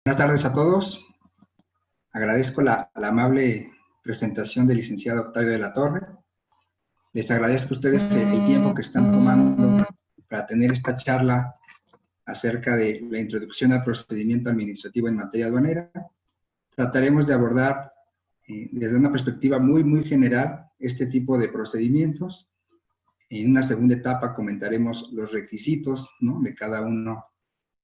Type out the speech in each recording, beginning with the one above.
Buenas tardes a todos. Agradezco la amable presentación del licenciado Octavio de la Torre. Les agradezco a ustedes el tiempo que están tomando para tener esta charla acerca de la introducción al procedimiento administrativo en materia aduanera. Trataremos de abordar desde una perspectiva muy general este tipo de procedimientos. En una segunda etapa comentaremos los requisitos, ¿no?, de cada uno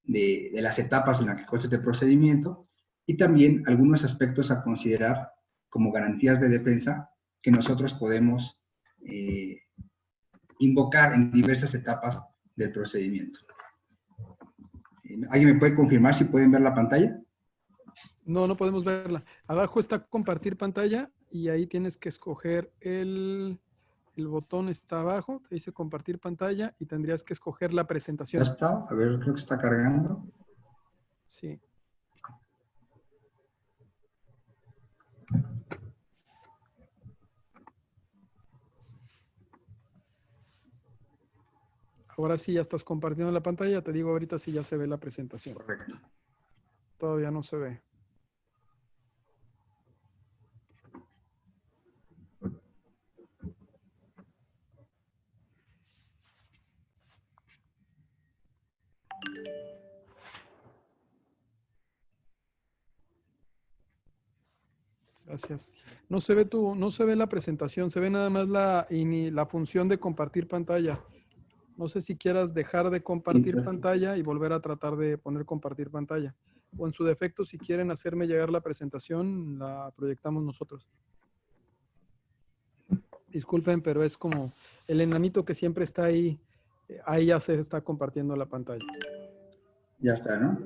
de las etapas en las que consta este procedimiento y también algunos aspectos a considerar como garantías de defensa que nosotros podemos invocar en diversas etapas del procedimiento. ¿Alguien me puede confirmar si pueden ver la pantalla? No, no podemos verla. Abajo está compartir pantalla y ahí tienes que escoger el botón está abajo, te dice compartir pantalla y tendrías que escoger la presentación. Ya está, a ver, creo que está cargando. Sí. Ahora sí ya estás compartiendo la pantalla, te digo ahorita si ya se ve la presentación. Correcto. Todavía no se ve. Gracias. No se ve la presentación, se ve nada más la función de compartir pantalla. No sé si quieras dejar de compartir pantalla y volver a tratar de poner compartir pantalla. O en su defecto, si quieren hacerme llegar la presentación, la proyectamos nosotros. Disculpen, pero es como el enanito que siempre está ahí. Ahí ya se está compartiendo la pantalla. Ya está, ¿no?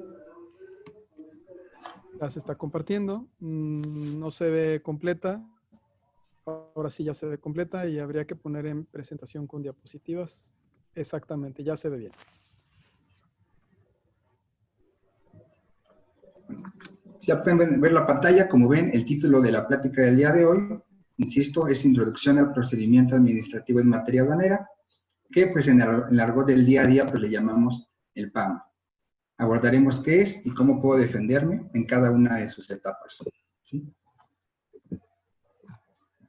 Ya se está compartiendo. No se ve completa. Ahora sí ya se ve completa y habría que poner en presentación con diapositivas. Exactamente, ya se ve bien. Ya pueden ver la pantalla. Como ven, el título de la plática del día de hoy, insisto, es Introducción al procedimiento administrativo en materia aduanera, que pues en el argot del día a día pues le llamamos el PAM. Abordaremos qué es y cómo puedo defenderme en cada una de sus etapas, ¿sí?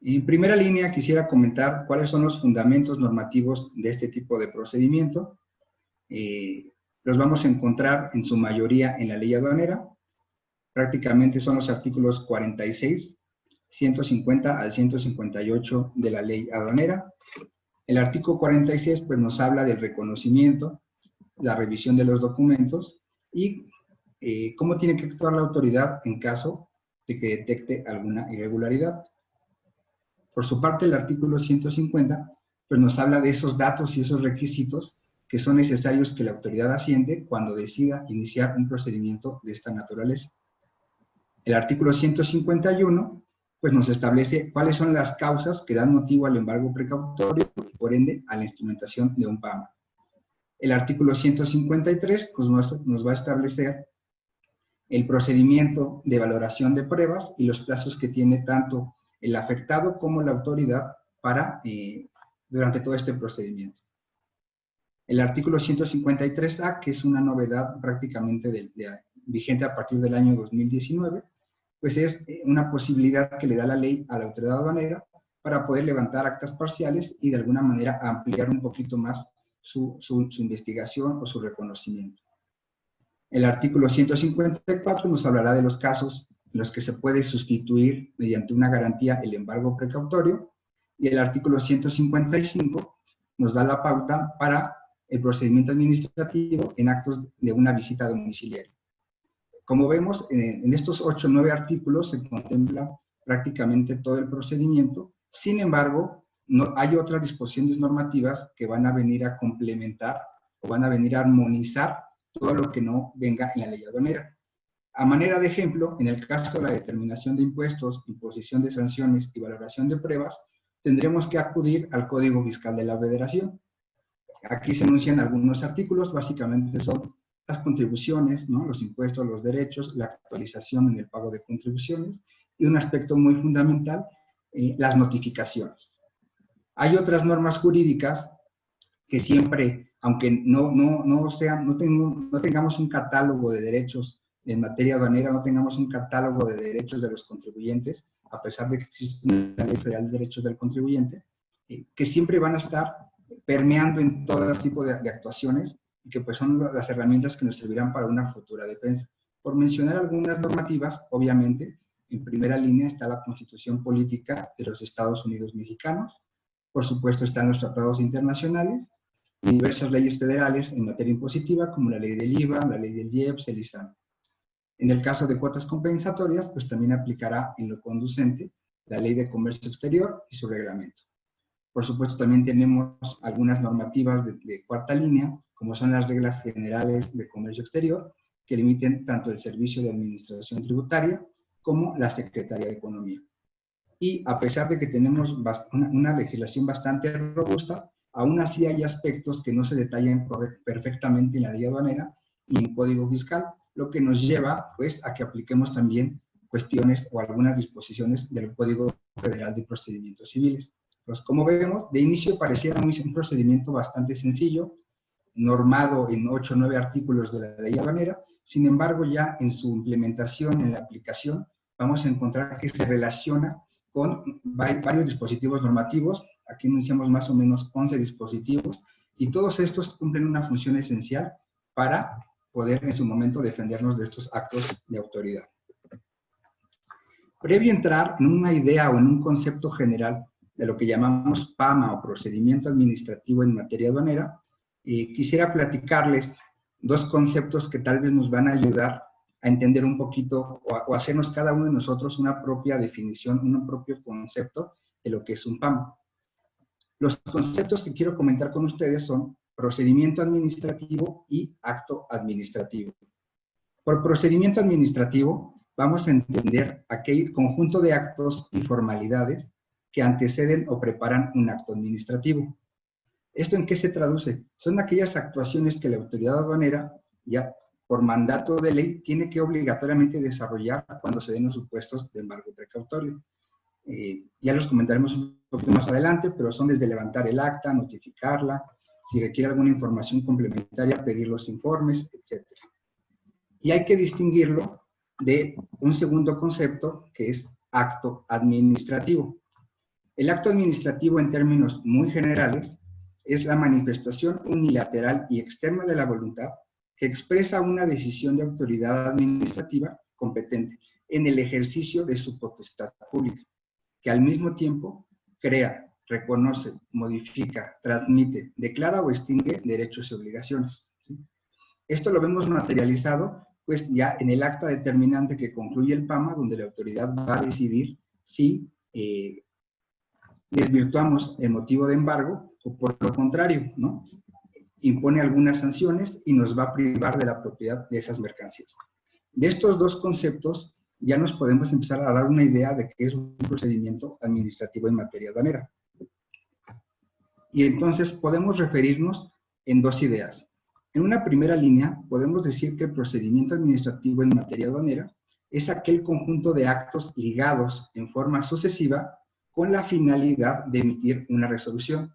En primera línea quisiera comentar cuáles son los fundamentos normativos de este tipo de procedimiento. Los vamos a encontrar en su mayoría en la ley aduanera. Prácticamente son los artículos 46, 150 al 158 de la ley aduanera. El artículo 46 pues nos habla del reconocimiento, la revisión de los documentos y cómo tiene que actuar la autoridad en caso de que detecte alguna irregularidad. Por su parte, el artículo 150 pues nos habla de esos datos y esos requisitos que son necesarios que la autoridad haciende cuando decida iniciar un procedimiento de esta naturaleza. El artículo 151 pues nos establece cuáles son las causas que dan motivo al embargo precautorio y por ende a la instrumentación de un PAM. El artículo 153 pues nos va a establecer el procedimiento de valoración de pruebas y los plazos que tiene tanto el afectado como la autoridad para durante todo este procedimiento. El artículo 153A, que es una novedad prácticamente vigente a partir del año 2019, pues es una posibilidad que le da la ley a la autoridad aduanera para poder levantar actas parciales y de alguna manera ampliar un poquito más su investigación o su reconocimiento. El artículo 154 nos hablará de los casos en los que se puede sustituir mediante una garantía el embargo precautorio y el artículo 155 nos da la pauta para el procedimiento administrativo en actos de una visita domiciliaria. Como vemos, en estos 8 o 9 artículos se contempla prácticamente todo el procedimiento. Sin embargo, hay otras disposiciones normativas que van a venir a complementar o van a venir a armonizar todo lo que no venga en la ley aduanera. A manera de ejemplo, en el caso de la determinación de impuestos, imposición de sanciones y valoración de pruebas, tendremos que acudir al Código Fiscal de la Federación. Aquí se enuncian algunos artículos, básicamente son las contribuciones, ¿no?, los impuestos, los derechos, la actualización en el pago de contribuciones y un aspecto muy fundamental, las notificaciones. Hay otras normas jurídicas que siempre, aunque no tengamos un catálogo de derechos en materia aduanera no tengamos un catálogo de derechos de los contribuyentes, a pesar de que existe una ley federal de derechos del contribuyente, que siempre van a estar permeando en todo tipo de actuaciones y que pues son las herramientas que nos servirán para una futura defensa. Por mencionar algunas normativas, obviamente, en primera línea está la Constitución Política de los Estados Unidos Mexicanos, por supuesto están los tratados internacionales, y diversas leyes federales en materia impositiva, como la ley del IVA, la ley del IEPS, el ISAN. En el caso de cuotas compensatorias, pues también aplicará en lo conducente la ley de comercio exterior y su reglamento. Por supuesto, también tenemos algunas normativas de cuarta línea, como son las reglas generales de comercio exterior, que limiten tanto el Servicio de Administración Tributaria como la Secretaría de Economía. Y a pesar de que tenemos una legislación bastante robusta, aún así hay aspectos que no se detallan perfectamente en la ley aduanera y en Código Fiscal, lo que nos lleva pues a que apliquemos también cuestiones o algunas disposiciones del Código Federal de Procedimientos Civiles. Entonces, como vemos, de inicio pareciera un procedimiento bastante sencillo, normado en 8 o 9 artículos de la ley aduanera. Sin embargo, ya en su implementación, en la aplicación, vamos a encontrar que se relaciona con varios dispositivos normativos. Aquí anunciamos más o menos 11 dispositivos, y todos estos cumplen una función esencial para poder en su momento defendernos de estos actos de autoridad. Previo a entrar en una idea o en un concepto general de lo que llamamos PAMA o Procedimiento Administrativo en Materia Aduanera, quisiera platicarles dos conceptos que tal vez nos van a ayudar a entender un poquito o hacernos cada uno de nosotros una propia definición, un propio concepto de lo que es un PAMA. Los conceptos que quiero comentar con ustedes son procedimiento administrativo y acto administrativo. Por procedimiento administrativo vamos a entender aquel conjunto de actos y formalidades que anteceden o preparan un acto administrativo. ¿Esto en qué se traduce? Son aquellas actuaciones que la autoridad aduanera, ya por mandato de ley, tiene que obligatoriamente desarrollar cuando se den los supuestos de embargo precautorio. Ya los comentaremos un poquito más adelante, pero son desde levantar el acta, notificarla, si requiere alguna información complementaria, pedir los informes, etc. Y hay que distinguirlo de un segundo concepto, que es acto administrativo. El acto administrativo, en términos muy generales, es la manifestación unilateral y externa de la voluntad que expresa una decisión de autoridad administrativa competente en el ejercicio de su potestad pública, que al mismo tiempo crea, reconoce, modifica, transmite, declara o extingue derechos y obligaciones. Esto lo vemos materializado pues ya en el acta determinante que concluye el PAMA, donde la autoridad va a decidir si desvirtuamos el motivo de embargo o por lo contrario, ¿no? Impone algunas sanciones y nos va a privar de la propiedad de esas mercancías. De estos dos conceptos ya nos podemos empezar a dar una idea de qué es un procedimiento administrativo en materia aduanera. Y entonces podemos referirnos en dos ideas. En una primera línea podemos decir que el procedimiento administrativo en materia aduanera es aquel conjunto de actos ligados en forma sucesiva con la finalidad de emitir una resolución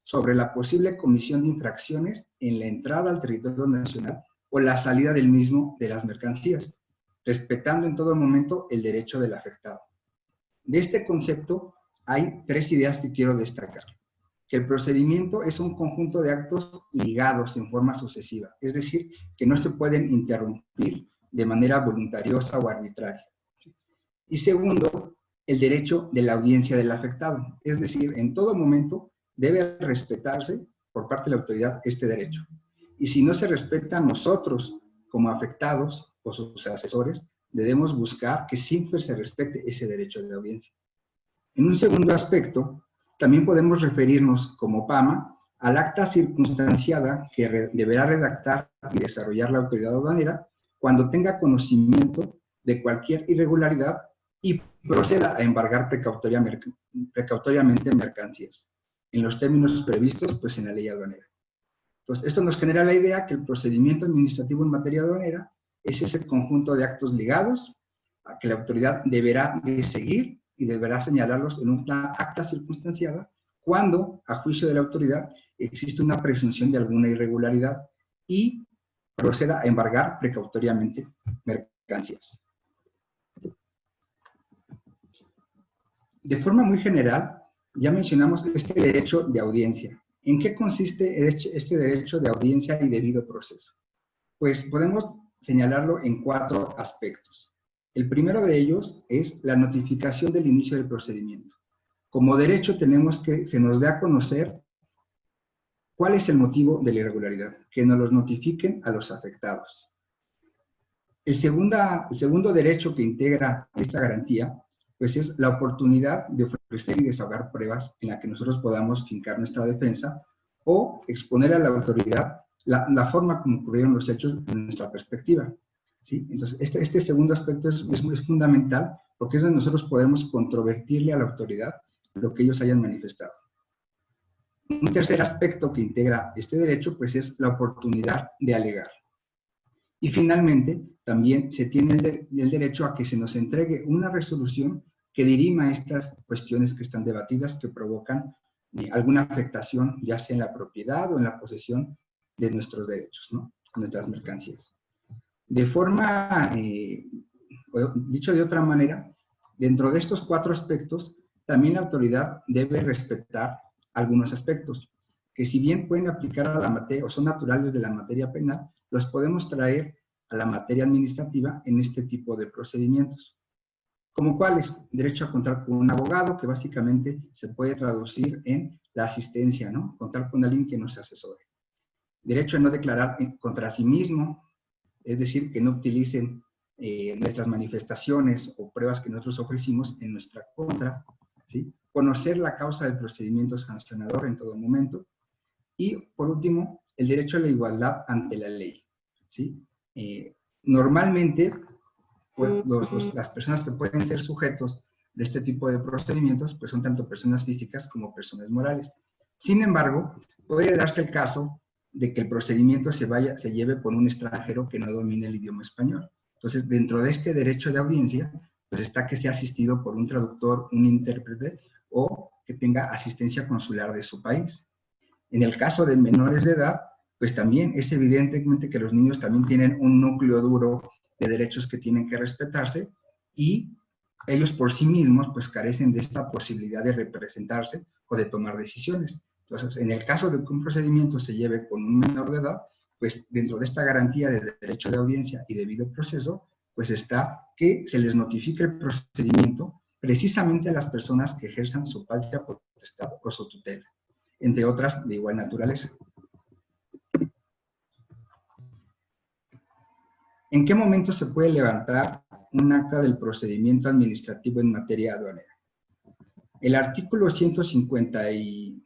sobre la posible comisión de infracciones en la entrada al territorio nacional o la salida del mismo de las mercancías, respetando en todo momento el derecho del afectado. De este concepto hay tres ideas que quiero destacar. Que el procedimiento es un conjunto de actos ligados en forma sucesiva, es decir, que no se pueden interrumpir de manera voluntariosa o arbitraria. Y segundo, el derecho de la audiencia del afectado, es decir, en todo momento debe respetarse por parte de la autoridad este derecho. Y si no se respeta, nosotros, como afectados o sus asesores, debemos buscar que siempre se respete ese derecho de audiencia. En un segundo aspecto, también podemos referirnos como PAMA al acta circunstanciada que deberá redactar y desarrollar la autoridad aduanera cuando tenga conocimiento de cualquier irregularidad y proceda a embargar precautoriamente mercancías, en los términos previstos pues, en la ley aduanera. Entonces, esto nos genera la idea que el procedimiento administrativo en materia aduanera es ese conjunto de actos ligados a que la autoridad deberá de seguir y deberá señalarlos en una acta circunstanciada cuando, a juicio de la autoridad, existe una presunción de alguna irregularidad y proceda a embargar precautoriamente mercancías. De forma muy general, ya mencionamos este derecho de audiencia. ¿En qué consiste este derecho de audiencia y debido proceso? Pues podemos señalarlo en 4 aspectos. El primero de ellos es la notificación del inicio del procedimiento. Como derecho tenemos que se nos dé a conocer cuál es el motivo de la irregularidad, que nos los notifiquen a los afectados. El segundo derecho que integra esta garantía, pues es la oportunidad de ofrecer y desahogar pruebas en la que nosotros podamos fincar nuestra defensa o exponer a la autoridad la forma como ocurrieron los hechos en nuestra perspectiva. ¿Sí? Entonces, este segundo aspecto es fundamental porque es donde nosotros podemos controvertirle a la autoridad lo que ellos hayan manifestado. Un tercer aspecto que integra este derecho, pues es la oportunidad de alegar. Y finalmente, también se tiene el derecho a que se nos entregue una resolución que dirima estas cuestiones que están debatidas, que provocan alguna afectación, ya sea en la propiedad o en la posesión de nuestros derechos, ¿no? Nuestras mercancías. De forma, dicho de otra manera, dentro de estos 4 aspectos, también la autoridad debe respetar algunos aspectos, que si bien pueden aplicar a la materia o son naturales de la materia penal, los podemos traer a la materia administrativa en este tipo de procedimientos. ¿Como cuáles? Derecho a contar con un abogado, que básicamente se puede traducir en la asistencia, ¿no? Contar con alguien que nos asesore. Derecho a no declarar contra sí mismo, es decir, que no utilicen nuestras manifestaciones o pruebas que nosotros ofrecimos en nuestra contra, ¿sí? Conocer la causa del procedimiento sancionador en todo momento. Y, por último, el derecho a la igualdad ante la ley, ¿sí? Normalmente, pues, las personas que pueden ser sujetos de este tipo de procedimientos, pues son tanto personas físicas como personas morales. Sin embargo, puede darse el caso de que el procedimiento se lleve por un extranjero que no domine el idioma español. Entonces, dentro de este derecho de audiencia, pues está que sea asistido por un traductor, un intérprete, o que tenga asistencia consular de su país. En el caso de menores de edad, pues también es evidentemente que los niños también tienen un núcleo duro de derechos que tienen que respetarse y ellos por sí mismos pues carecen de esta posibilidad de representarse o de tomar decisiones. Entonces, en el caso de que un procedimiento se lleve con un menor de edad, pues dentro de esta garantía de derecho de audiencia y debido proceso, pues está que se les notifique el procedimiento precisamente a las personas que ejerzan su patria potestad o su tutela, entre otras de igual naturaleza. ¿En qué momento se puede levantar un acta del procedimiento administrativo en materia aduanera? El artículo 150, en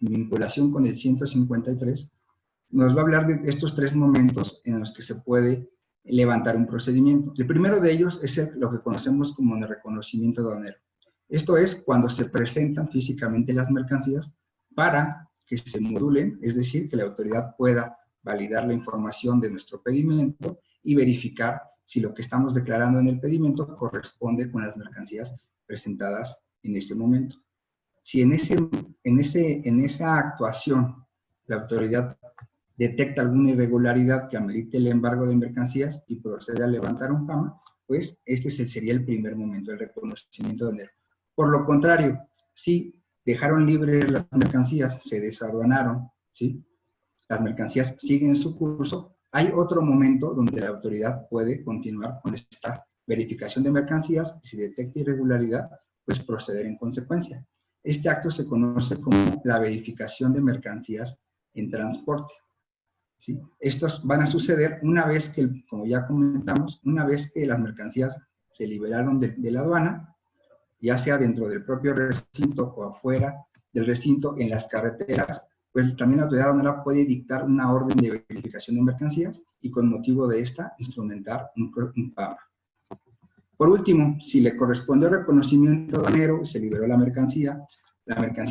vinculación con el 153, nos va a hablar de estos 3 momentos en los que se puede levantar un procedimiento. El primero de ellos es lo que conocemos como el reconocimiento aduanero. Esto es cuando se presentan físicamente las mercancías para que se modulen, es decir, que la autoridad pueda validar la información de nuestro pedimento y verificar si lo que estamos declarando en el pedimento corresponde con las mercancías presentadas en este momento. Si en esa actuación la autoridad detecta alguna irregularidad que amerite el embargo de mercancías y procede a levantar un PAMA, pues este sería el primer momento, el reconocimiento aduanero. Por lo contrario, si dejaron libres las mercancías, se desaduanaron, ¿sí? Las mercancías siguen su curso, hay otro momento donde la autoridad puede continuar con esta verificación de mercancías y si detecta irregularidad, pues proceder en consecuencia. Este acto se conoce como la verificación de mercancías en transporte, ¿sí? Estos van a suceder una vez que, como ya comentamos, una vez que las mercancías se liberaron de la aduana, ya sea dentro del propio recinto o afuera del recinto, en las carreteras, pues también la autoridad aduanera puede dictar una orden de verificación de mercancías y con motivo de esta instrumentar un PAMA. Por último, si le correspondió reconocimiento aduanero y se liberó la mercancía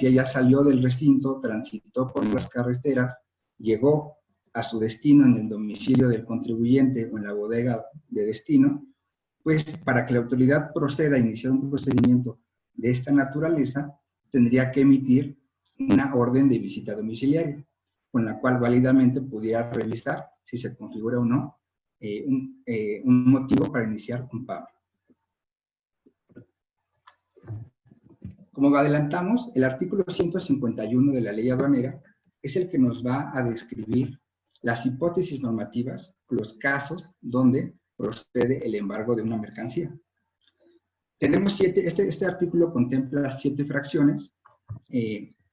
ya salió del recinto, transitó por las carreteras, llegó a su destino en el domicilio del contribuyente o en la bodega de destino, pues para que la autoridad proceda a iniciar un procedimiento de esta naturaleza, tendría que emitir una orden de visita domiciliaria, con la cual válidamente pudiera revisar si se configura o no un motivo para iniciar un pago. Como adelantamos, el artículo 151 de la ley aduanera es el que nos va a describir las hipótesis normativas, los casos donde procede el embargo de una mercancía. Tenemos este artículo contempla 7 fracciones,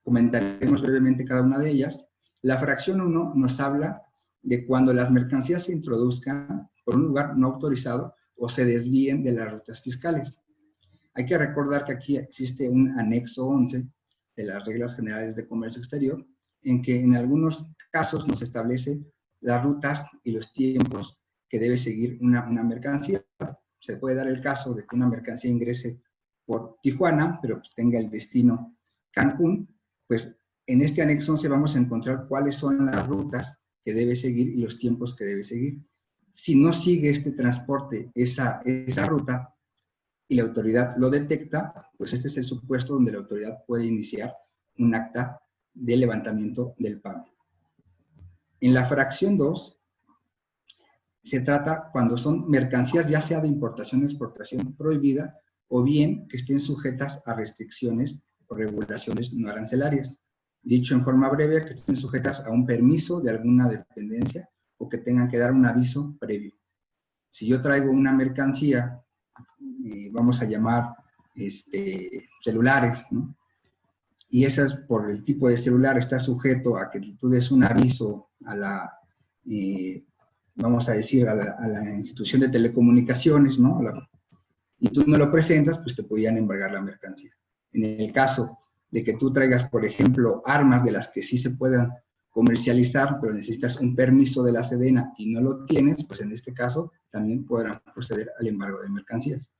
comentaremos brevemente cada una de ellas. La fracción 1 nos habla de cuando las mercancías se introduzcan por un lugar no autorizado o se desvíen de las rutas fiscales. Hay que recordar que aquí existe un anexo 11 de las reglas generales de comercio exterior, en que en algunos casos nos establece las rutas y los tiempos que debe seguir una mercancía. Se puede dar el caso de que una mercancía ingrese por Tijuana, pero tenga el destino Cancún. Pues en este anexo 11 vamos a encontrar cuáles son las rutas que debe seguir y los tiempos que debe seguir. Si no sigue este transporte esa ruta y la autoridad lo detecta, pues este es el supuesto donde la autoridad puede iniciar un acta de levantamiento del pago. En la fracción 2 se trata cuando son mercancías ya sea de importación o exportación prohibida o bien que estén sujetas a restricciones o regulaciones no arancelarias. Dicho en forma breve, que estén sujetas a un permiso de alguna dependencia o que tengan que dar un aviso previo. Si yo traigo una mercancía, vamos a llamar celulares, ¿no? Y esas por el tipo de celular está sujeto a que tú des un aviso a la, vamos a decir, a la institución de telecomunicaciones, ¿no? Y tú no lo presentas, pues te podían embargar la mercancía. En el caso de que tú traigas, por ejemplo, armas de las que sí se puedan comercializar, pero necesitas un permiso de la Sedena y no lo tienes, pues en este caso también podrán proceder al embargo de mercancías.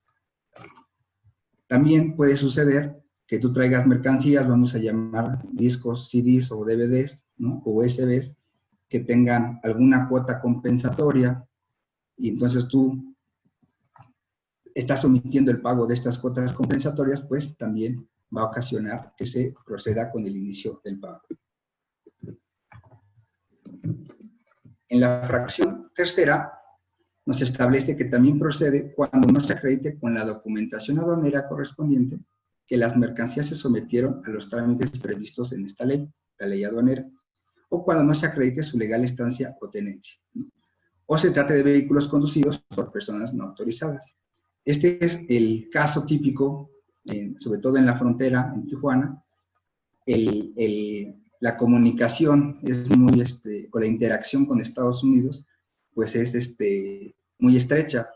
También puede suceder que tú traigas mercancías, vamos a llamar discos, CDs o DVDs, ¿no? O USBs, que tengan alguna cuota compensatoria, y entonces tú estás omitiendo el pago de estas cuotas compensatorias, pues también va a ocasionar que se proceda con el inicio del pago. En la fracción tercera, nos establece que también procede cuando no se acredite con la documentación aduanera correspondiente que las mercancías se sometieron a los trámites previstos en esta ley, la ley aduanera, o cuando no se acredite su legal estancia o tenencia, o se trate de vehículos conducidos por personas no autorizadas. Este es el caso típico, sobre todo en la frontera, en Tijuana. La comunicación es muy, o la interacción con Estados Unidos, pues es muy estrecha.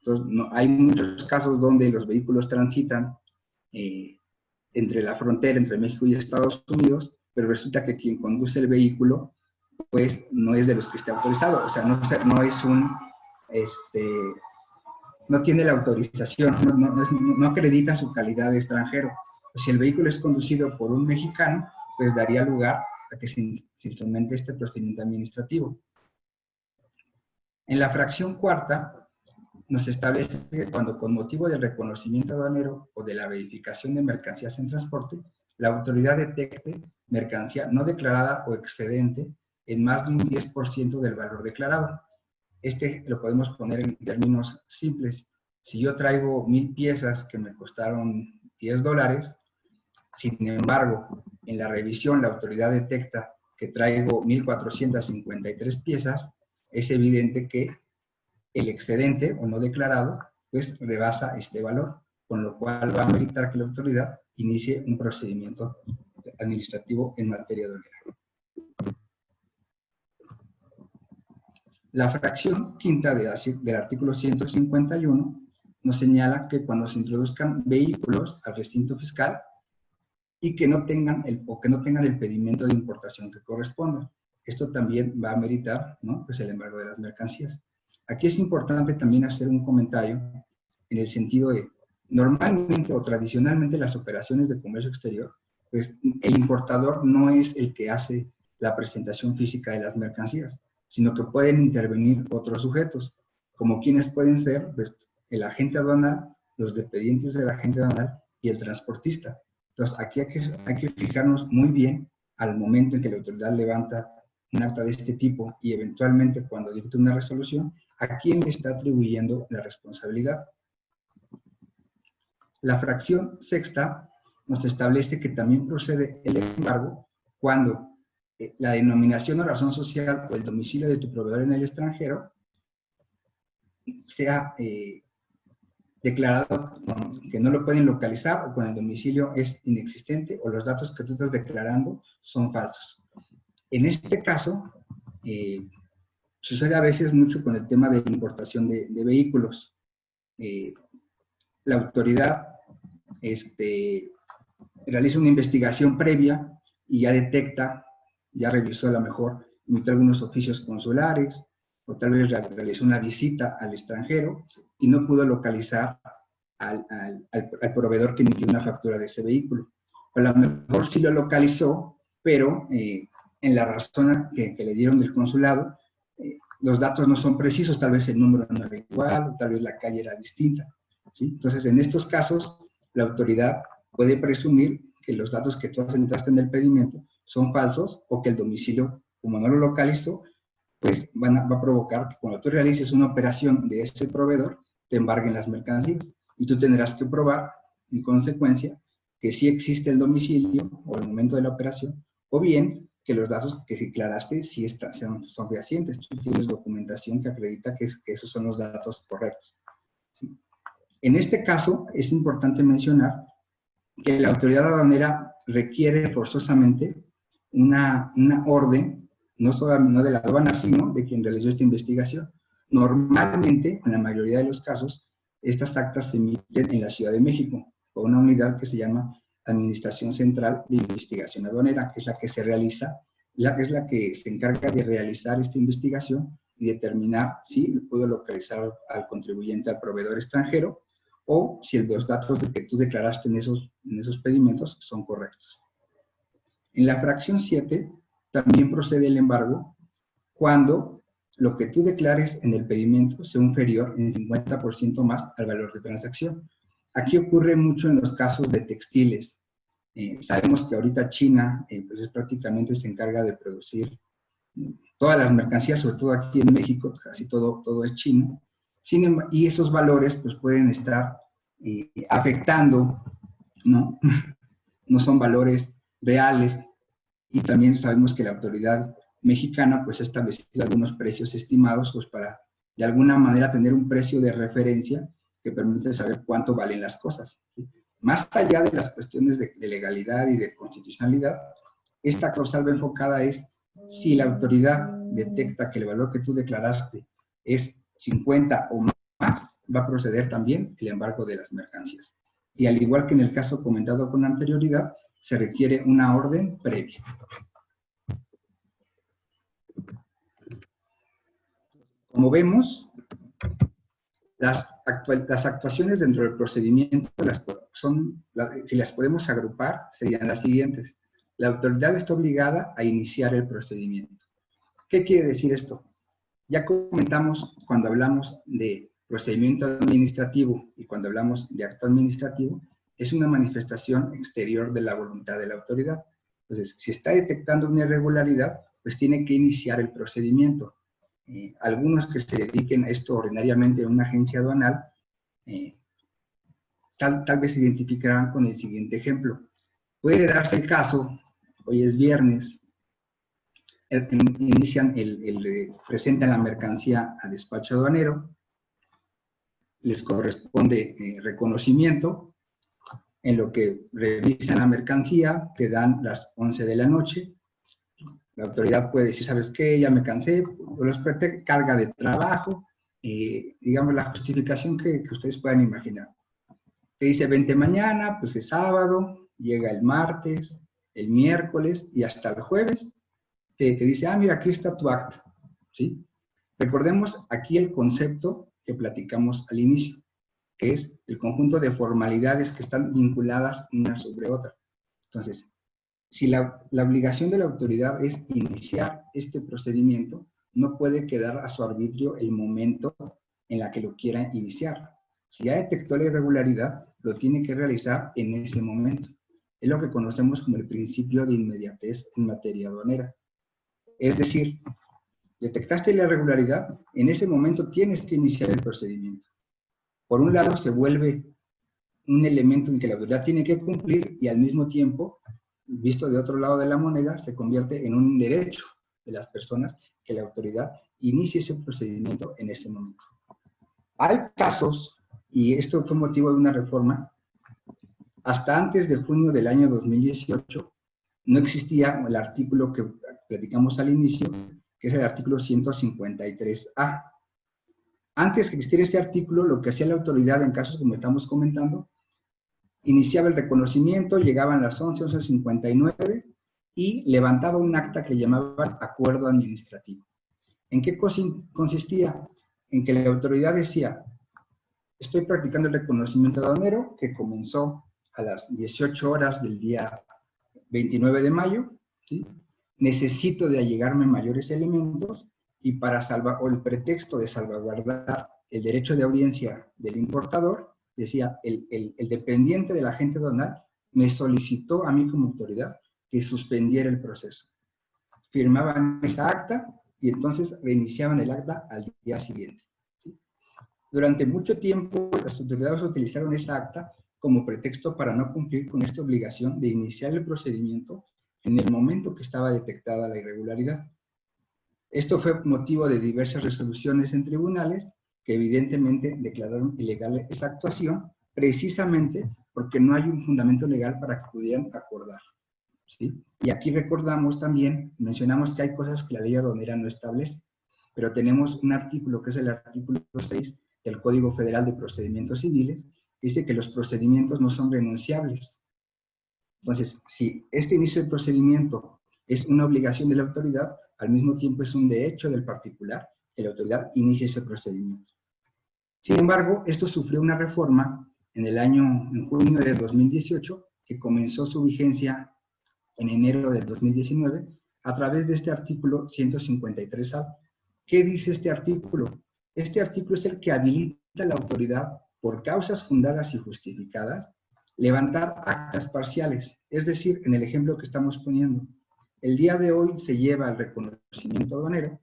Entonces, hay muchos casos donde los vehículos transitan entre la frontera, entre México y Estados Unidos, pero resulta que quien conduce el vehículo, pues no es de los que esté autorizado, o sea, no es un, no tiene la autorización, no acredita su calidad de extranjero. Pues si el vehículo es conducido por un mexicano, pues daría lugar a que se instrumente este procedimiento administrativo. En la fracción cuarta, nos establece que cuando con motivo del reconocimiento aduanero o de la verificación de mercancías en transporte, la autoridad detecte mercancía no declarada o excedente en más de un 10% del valor declarado. Lo podemos poner en términos simples. Si yo traigo 1000 piezas que me costaron $10, sin embargo, en la revisión la autoridad detecta que traigo 1453 piezas, es evidente que el excedente o no declarado pues rebasa este valor, con lo cual va a meritar que la autoridad inicie un procedimiento administrativo en materia aduanera. La fracción quinta del artículo 151 nos señala que cuando se introduzcan vehículos al recinto fiscal y que no tengan el pedimento de importación que corresponda. Esto también va a meritar, ¿no? Pues el embargo de las mercancías. Aquí es importante también hacer un comentario en el sentido de, normalmente o tradicionalmente las operaciones de comercio exterior, pues el importador no es el que hace la presentación física de las mercancías, sino que pueden intervenir otros sujetos, como quienes pueden ser pues, el agente aduanal, los dependientes del agente aduanal y el transportista. Entonces, aquí hay que fijarnos muy bien al momento en que la autoridad levanta un acta de este tipo y eventualmente cuando dicte una resolución, ¿a quién le está atribuyendo la responsabilidad? La fracción sexta nos establece que también procede el embargo cuando la denominación o razón social o el domicilio de tu proveedor en el extranjero sea declarado que no lo pueden localizar o cuando el domicilio es inexistente o los datos que tú estás declarando son falsos. En este caso, sucede a veces mucho con el tema de importación de vehículos. La autoridad realiza una investigación previa y ya detecta, ya revisó a lo mejor, emitió algunos oficios consulares, o tal vez realizó una visita al extranjero y no pudo localizar al proveedor que emitió una factura de ese vehículo. A lo mejor sí lo localizó, pero en la razón que le dieron del consulado, los datos no son precisos, tal vez el número no era igual, o tal vez la calle era distinta, ¿sí? Entonces, en estos casos, la autoridad puede presumir que los datos que tú asentaste en el pedimento son falsos o que el domicilio, como no lo localizó, pues va a provocar que cuando tú realices una operación de ese proveedor, te embarguen las mercancías y tú tendrás que probar, en consecuencia, que sí existe el domicilio o el momento de la operación, o bien que los datos que declaraste sí son fehacientes. Tú tienes documentación que acredita que esos son los datos correctos, ¿sí? En este caso, es importante mencionar que la autoridad aduanera requiere forzosamente una orden, no solamente de la aduana, sino de quien realizó esta investigación. Normalmente, en la mayoría de los casos, estas actas se emiten en la Ciudad de México, por una unidad que se llama Administración Central de Investigación Aduanera, que es la que se realiza, es la que se encarga de realizar esta investigación y determinar si puedo localizar al contribuyente, al proveedor extranjero, o si los datos que tú declaraste en esos pedimentos son correctos. En la fracción 7 también procede el embargo cuando lo que tú declares en el pedimento sea inferior en 50% más al valor de transacción. Aquí ocurre mucho en los casos de textiles. Sabemos que ahorita China pues prácticamente se encarga de producir todas las mercancías, sobre todo aquí en México, casi todo es chino. Y esos valores pues pueden estar afectando, ¿no? No son valores reales, y también sabemos que la autoridad mexicana pues ha establecido algunos precios estimados pues para de alguna manera tener un precio de referencia que permite saber cuánto valen las cosas, ¿sí? Más allá de las cuestiones de legalidad y de constitucionalidad, esta causal va enfocada es si la autoridad detecta que el valor que tú declaraste es 50 o más, va a proceder también el embargo de las mercancías. Y al igual que en el caso comentado con anterioridad, se requiere una orden previa. Como vemos, las actuaciones dentro del procedimiento, si las podemos agrupar, serían las siguientes. La autoridad está obligada a iniciar el procedimiento. ¿Qué quiere decir esto? Ya comentamos cuando hablamos de procedimiento administrativo y cuando hablamos de acto administrativo, es una manifestación exterior de la voluntad de la autoridad. Entonces, si está detectando una irregularidad, pues tiene que iniciar el procedimiento. Algunos que se dediquen a esto ordinariamente en una agencia aduanal, tal vez se identificarán con el siguiente ejemplo. Puede darse el caso, hoy es viernes, presentan la mercancía a despacho aduanero, les corresponde reconocimiento, en lo que revisan la mercancía, te dan las 11 de la noche, la autoridad puede decir, ¿sabes qué? Ya me cansé, carga de trabajo, digamos la justificación que ustedes puedan imaginar. Te dice, vente mañana, pues es sábado, llega el martes, el miércoles y hasta el jueves, te dice, mira, aquí está tu acta, ¿sí? Recordemos aquí el concepto que platicamos al inicio, que es el conjunto de formalidades que están vinculadas una sobre otra. Entonces, si la obligación de la autoridad es iniciar este procedimiento, no puede quedar a su arbitrio el momento en la que lo quiera iniciar. Si ya detectó la irregularidad, lo tiene que realizar en ese momento. Es lo que conocemos como el principio de inmediatez en materia aduanera. Es decir, detectaste la irregularidad, en ese momento tienes que iniciar el procedimiento. Por un lado, se vuelve un elemento en que la autoridad tiene que cumplir y al mismo tiempo, visto de otro lado de la moneda, se convierte en un derecho de las personas que la autoridad inicie ese procedimiento en ese momento. Hay casos, y esto fue motivo de una reforma, hasta antes de junio del año 2018, no existía el artículo que platicamos al inicio, que es el artículo 153A. Antes que existiera este artículo, lo que hacía la autoridad en casos como estamos comentando, iniciaba el reconocimiento, llegaban las 11:59 y levantaba un acta que llamaban acuerdo administrativo. ¿En qué consistía? En que la autoridad decía, estoy practicando el reconocimiento aduanero que comenzó a las 18 horas del día 29 de mayo, ¿sí? Necesito de allegarme mayores elementos y para o el pretexto de salvaguardar el derecho de audiencia del importador, decía, el dependiente del agente aduanal me solicitó a mí como autoridad que suspendiera el proceso. Firmaban esa acta y entonces reiniciaban el acta al día siguiente, ¿sí? Durante mucho tiempo las autoridades utilizaron esa acta como pretexto para no cumplir con esta obligación de iniciar el procedimiento en el momento que estaba detectada la irregularidad. Esto fue motivo de diversas resoluciones en tribunales que evidentemente declararon ilegal esa actuación precisamente porque no hay un fundamento legal para que pudieran acordar, ¿sí? Y aquí recordamos también, mencionamos que hay cosas que la ley aduanera no establece, pero tenemos un artículo que es el artículo 6 del Código Federal de Procedimientos Civiles, dice que los procedimientos no son renunciables. Entonces, si este inicio del procedimiento es una obligación de la autoridad, al mismo tiempo es un derecho del particular que la autoridad inicie ese procedimiento. Sin embargo, esto sufrió una reforma en junio de 2018, que comenzó su vigencia en enero del 2019, a través de este artículo 153A. ¿Qué dice este artículo? Este artículo es el que habilita a la autoridad, por causas fundadas y justificadas, levantar actas parciales. Es decir, en el ejemplo que estamos poniendo, el día de hoy se lleva el reconocimiento aduanero,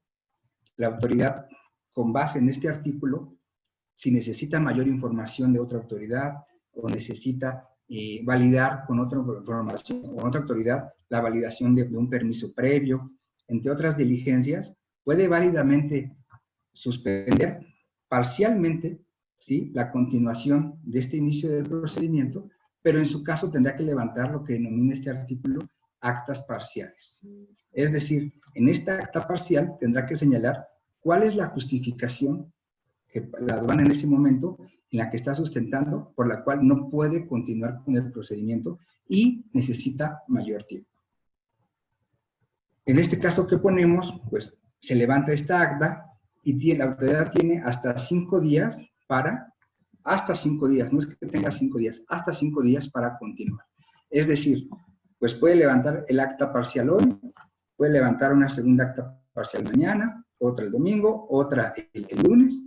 la autoridad, con base en este artículo, si necesita mayor información de otra autoridad o necesita validar con otra información o otra autoridad la validación de un permiso previo, entre otras diligencias, puede válidamente suspender parcialmente, ¿sí?, la continuación de este inicio del procedimiento, pero en su caso tendrá que levantar lo que denomina este artículo actas parciales. Es decir, en esta acta parcial tendrá que señalar cuál es la justificación que la aduana en ese momento en la que está sustentando, por la cual no puede continuar con el procedimiento y necesita mayor tiempo. En este caso que ponemos, pues se levanta esta acta y la autoridad tiene hasta 5 días hasta 5 días, no es que tenga 5 días, hasta 5 días para continuar. Es decir, pues puede levantar el acta parcial hoy, puede levantar una segunda acta parcial mañana, otra el domingo, otra el lunes.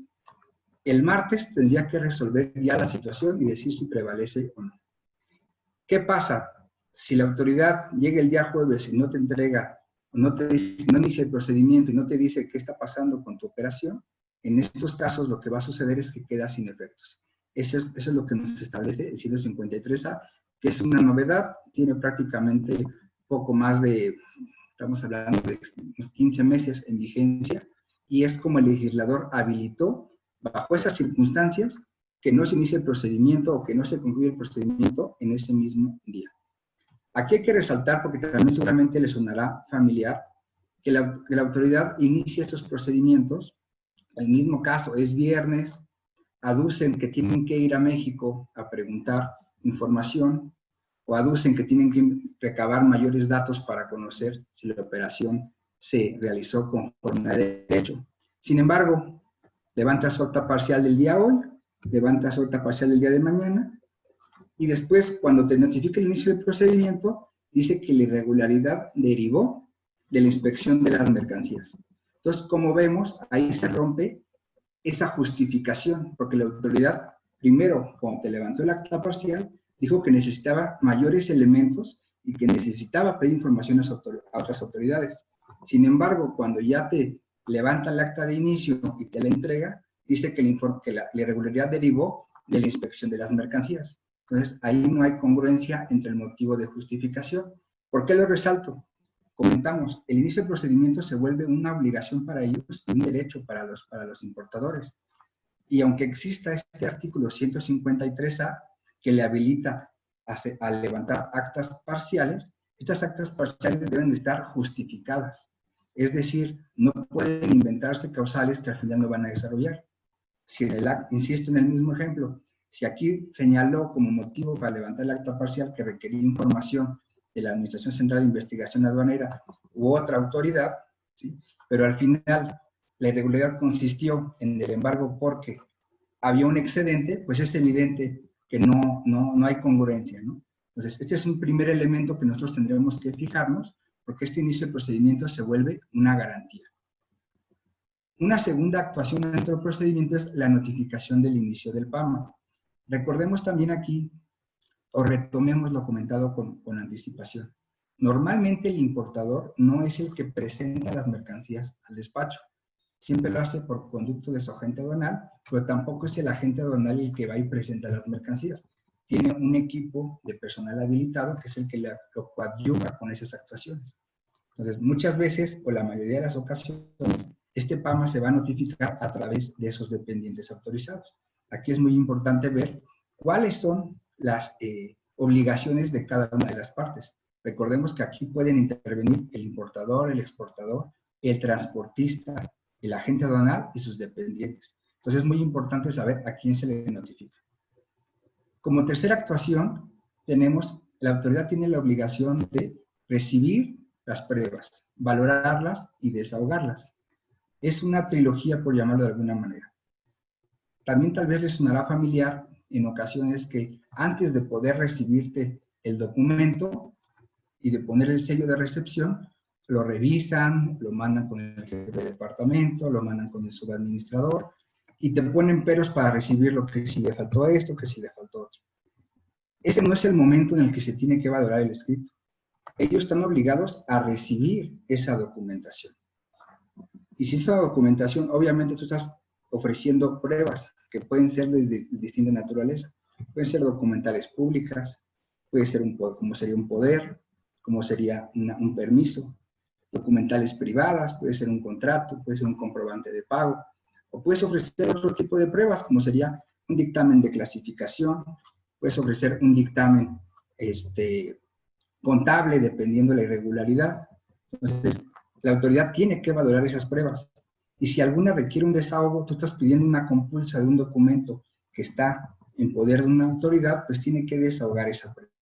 El martes tendría que resolver ya la situación y decir si prevalece o no. ¿Qué pasa? Si la autoridad llega el día jueves y no te entrega, no inicia el procedimiento y no te dice qué está pasando con tu operación, en estos casos lo que va a suceder es que queda sin efectos. Eso es lo que nos establece el 153A, que es una novedad, tiene prácticamente poco más de, estamos hablando de unos 15 meses en vigencia, y es como el legislador habilitó, bajo esas circunstancias, que no se inicie el procedimiento o que no se concluya el procedimiento en ese mismo día. Aquí hay que resaltar, porque también seguramente le sonará familiar, que la autoridad inicia estos procedimientos, el mismo caso, es viernes, aducen que tienen que ir a México a preguntar información, o aducen que tienen que recabar mayores datos para conocer si la operación se realizó conforme a derecho. Sin embargo, levanta su acta parcial del día hoy, levanta su acta parcial del día de mañana, y después, cuando te notifica el inicio del procedimiento, dice que la irregularidad derivó de la inspección de las mercancías. Entonces, como vemos, ahí se rompe esa justificación, porque la autoridad, primero, cuando te levantó el acta parcial, dijo que necesitaba mayores elementos y que necesitaba pedir información a otras autoridades. Sin embargo, cuando ya te levanta el acta de inicio y te la entrega, dice que la irregularidad derivó de la inspección de las mercancías. Entonces, ahí no hay congruencia entre el motivo de justificación. ¿Por qué lo resalto? Comentamos, el inicio del procedimiento se vuelve una obligación para ellos y un derecho para los importadores. Y aunque exista este artículo 153A que le habilita a levantar actas parciales, estas actas parciales deben de estar justificadas. Es decir, no pueden inventarse causales que al final no van a desarrollar. Si insisto en el mismo ejemplo, si aquí señaló como motivo para levantar el acta parcial que requería información de la Administración Central de Investigación Aduanera u otra autoridad, ¿sí? Pero al final la irregularidad consistió en el embargo porque había un excedente, pues es evidente que no hay congruencia, ¿no? Entonces, este es un primer elemento que nosotros tendremos que fijarnos, porque este inicio de procedimiento se vuelve una garantía. Una segunda actuación dentro del procedimiento es la notificación del inicio del PAMA. Recordemos también aquí, o retomemos lo comentado con anticipación. Normalmente el importador no es el que presenta las mercancías al despacho. Siempre lo hace por conducto de su agente aduanal, pero tampoco es el agente aduanal el que va y presenta las mercancías. Tiene un equipo de personal habilitado que es el que lo coadyuva con esas actuaciones. Entonces, muchas veces, o la mayoría de las ocasiones, este PAMA se va a notificar a través de esos dependientes autorizados. Aquí es muy importante ver cuáles son las obligaciones de cada una de las partes. Recordemos que aquí pueden intervenir el importador, el exportador, el transportista, el agente aduanal y sus dependientes. Entonces es muy importante saber a quién se le notifica. Como tercera actuación, la autoridad tiene la obligación de recibir las pruebas, valorarlas y desahogarlas. Es una trilogía, por llamarlo de alguna manera. También tal vez les sonará familiar en ocasiones que antes de poder recibirte el documento y de poner el sello de recepción, lo revisan, lo mandan con el jefe de departamento, lo mandan con el subadministrador y te ponen peros para recibirlo, que si le faltó esto, que si le faltó otro. Ese no es el momento en el que se tiene que valorar el escrito. Ellos están obligados a recibir esa documentación. Y si esa documentación, obviamente tú estás ofreciendo pruebas que pueden ser de distinta naturaleza. Pueden ser documentales públicas, puede ser como sería un poder, como sería un permiso, documentales privadas, puede ser un contrato, puede ser un comprobante de pago, o puedes ofrecer otro tipo de pruebas, como sería un dictamen de clasificación, puedes ofrecer un dictamen contable, dependiendo de la irregularidad. Entonces, la autoridad tiene que valorar esas pruebas. Y si alguna requiere un desahogo, tú estás pidiendo una compulsa de un documento que está en poder de una autoridad, pues tiene que desahogar esa prueba.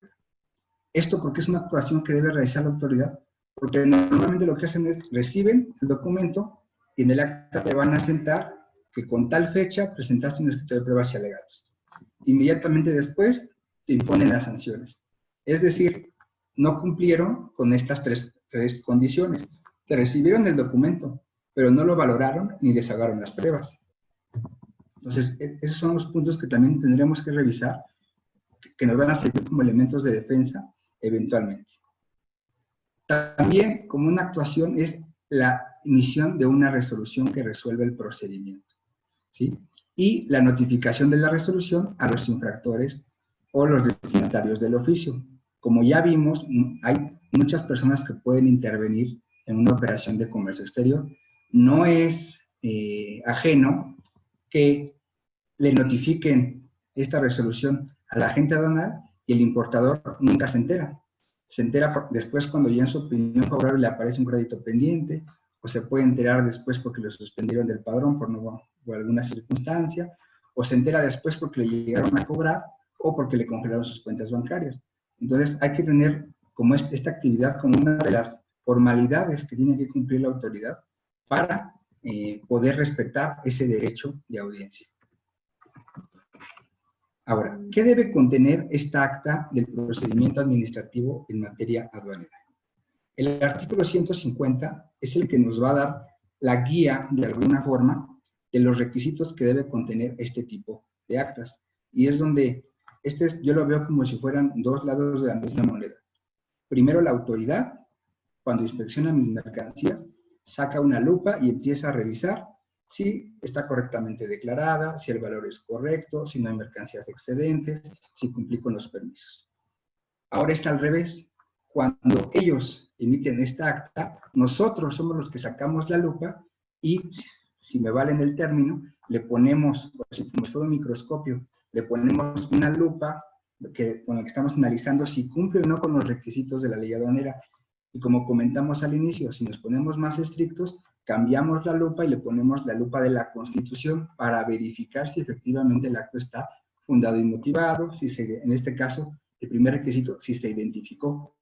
Esto porque es una actuación que debe realizar la autoridad, porque normalmente lo que hacen es reciben el documento y en el acta te van a sentar que con tal fecha presentaste un escrito de pruebas y alegatos. Inmediatamente después te imponen las sanciones. Es decir, no cumplieron con estas tres condiciones. Te recibieron el documento, pero no lo valoraron ni desahogaron las pruebas. Entonces, esos son los puntos que también tendremos que revisar, que nos van a servir como elementos de defensa eventualmente. También, como una actuación, es la emisión de una resolución que resuelve el procedimiento, ¿sí? Y la notificación de la resolución a los infractores o los destinatarios del oficio. Como ya vimos, hay muchas personas que pueden intervenir en una operación de comercio exterior. No es ajeno que le notifiquen esta resolución al agente aduanal y el importador nunca se entera. Se entera después cuando ya en su opinión favorable le aparece un crédito pendiente, o se puede enterar después porque lo suspendieron del padrón por alguna circunstancia, o se entera después porque le llegaron a cobrar o porque le congelaron sus cuentas bancarias. Entonces hay que tener como esta actividad como una de las formalidades que tiene que cumplir la autoridad para poder respetar ese derecho de audiencia. Ahora, ¿qué debe contener esta acta del procedimiento administrativo en materia aduanera? El artículo 150 es el que nos va a dar la guía, de alguna forma, de los requisitos que debe contener este tipo de actas. Y es donde, yo lo veo como si fueran dos lados de la misma moneda. Primero, la autoridad, cuando inspecciona mis mercancías, saca una lupa y empieza a revisar si está correctamente declarada, si el valor es correcto, si no hay mercancías excedentes, si cumplí con los permisos. Ahora está al revés. Cuando ellos emiten esta acta, nosotros somos los que sacamos la lupa y, si me valen el término, le ponemos, como si fuera un microscopio, le ponemos una lupa con la que estamos analizando si cumple o no con los requisitos de la ley aduanera. Y como comentamos al inicio, si nos ponemos más estrictos, cambiamos la lupa y le ponemos la lupa de la Constitución para verificar si efectivamente el acto está fundado y motivado, si en este caso, el primer requisito, si se identificó.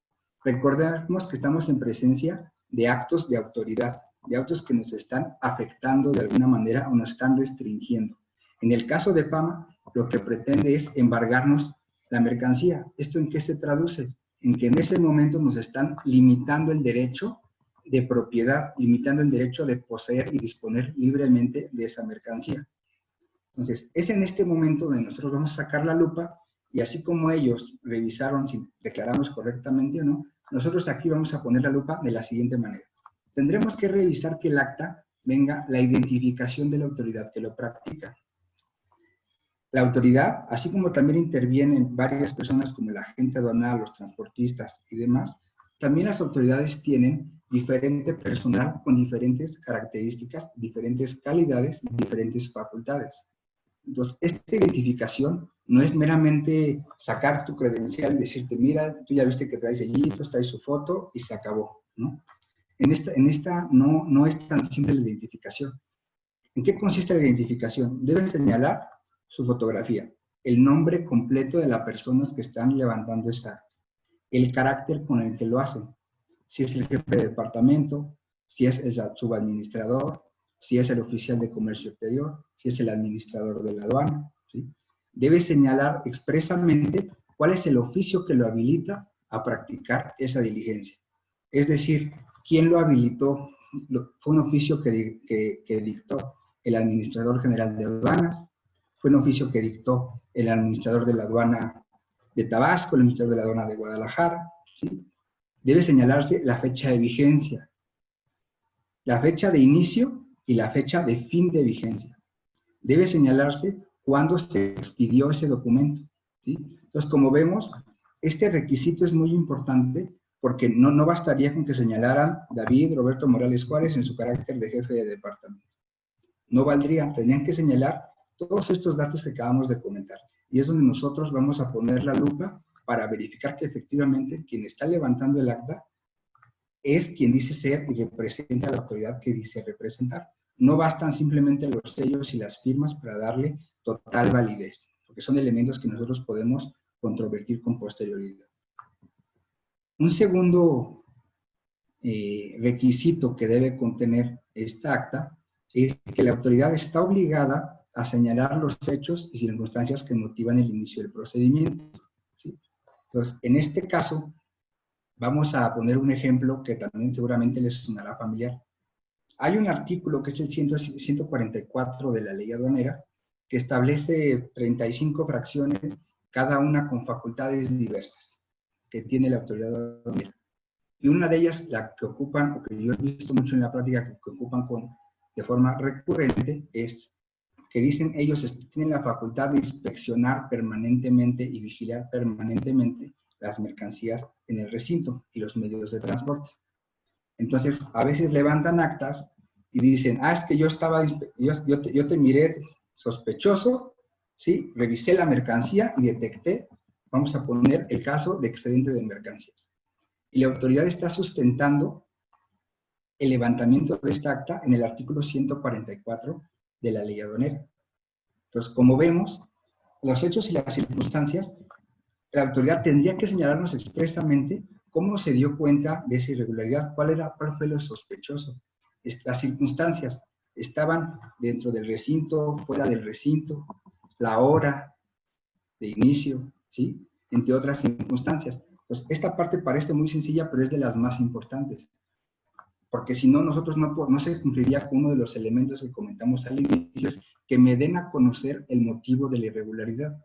Recordemos que estamos en presencia de actos de autoridad, de actos que nos están afectando de alguna manera o nos están restringiendo. En el caso de PAMA, lo que pretende es embargarnos la mercancía. ¿Esto en qué se traduce? En que en ese momento nos están limitando el derecho de propiedad, limitando el derecho de poseer y disponer libremente de esa mercancía. Entonces, es en este momento donde nosotros vamos a sacar la lupa y así como ellos revisaron si declaramos correctamente o no, nosotros aquí vamos a poner la lupa de la siguiente manera. Tendremos que revisar que el acta venga la identificación de la autoridad que lo practica. La autoridad, así como también intervienen varias personas como el agente aduanal, los transportistas y demás, también las autoridades tienen diferente personal con diferentes características, diferentes calidades, diferentes facultades. Entonces, esta identificación no es meramente sacar tu credencial y decirte, mira, tú ya viste que traes sellitos, traes su foto y se acabó, ¿no? En esta no es tan simple la identificación. ¿En qué consiste la identificación? Deben señalar su fotografía, el nombre completo de las personas que están levantando esa acta, el carácter con el que lo hacen, si es el jefe de departamento, si es el subadministrador, si es el oficial de comercio exterior, si es el administrador de la aduana, ¿sí? Debe señalar expresamente cuál es el oficio que lo habilita a practicar esa diligencia. Es decir, quién lo habilitó, fue un oficio que dictó el administrador general de aduanas, fue un oficio que dictó el administrador de la aduana de Tabasco, el administrador de la aduana de Guadalajara, ¿sí? Debe señalarse la fecha de vigencia, la fecha de inicio y la fecha de fin de vigencia. Debe señalarse cuándo se expidió ese documento, ¿sí? Entonces, como vemos, este requisito es muy importante porque no bastaría con que señalaran David Roberto Morales Juárez en su carácter de jefe de departamento. No valdría, tenían que señalar todos estos datos que acabamos de comentar. Y es donde nosotros vamos a poner la lupa para verificar que efectivamente quien está levantando el acta es quien dice ser y representa a la autoridad que dice representar. No bastan simplemente los sellos y las firmas para darle total validez, porque son elementos que nosotros podemos controvertir con posterioridad. Un segundo requisito que debe contener esta acta es que la autoridad está obligada a señalar los hechos y circunstancias que motivan el inicio del procedimiento, ¿sí? Entonces, en este caso, vamos a poner un ejemplo que también seguramente les sonará familiar. Hay un artículo que es el 144 de la ley aduanera que establece 35 fracciones, cada una con facultades diversas que tiene la autoridad aduanera. Y una de ellas, la que ocupan, o que yo he visto mucho en la práctica, que ocupan de forma recurrente, es que dicen ellos tienen la facultad de inspeccionar permanentemente y vigilar permanentemente las mercancías en el recinto y los medios de transporte. Entonces, a veces levantan actas y dicen, es que yo te miré sospechoso, ¿sí? Revisé la mercancía y detecté, vamos a poner el caso de excedente de mercancías. Y la autoridad está sustentando el levantamiento de esta acta en el artículo 144 de la ley aduanera. Entonces, como vemos, los hechos y las circunstancias, la autoridad tendría que señalarnos expresamente cómo se dio cuenta de esa irregularidad, cuál fue lo sospechoso. Las circunstancias estaban dentro del recinto, fuera del recinto, la hora de inicio, ¿sí? Entre otras circunstancias. Pues esta parte parece muy sencilla, pero es de las más importantes. Porque si no, nosotros no se cumpliría con uno de los elementos que comentamos al inicio, es que me den a conocer el motivo de la irregularidad.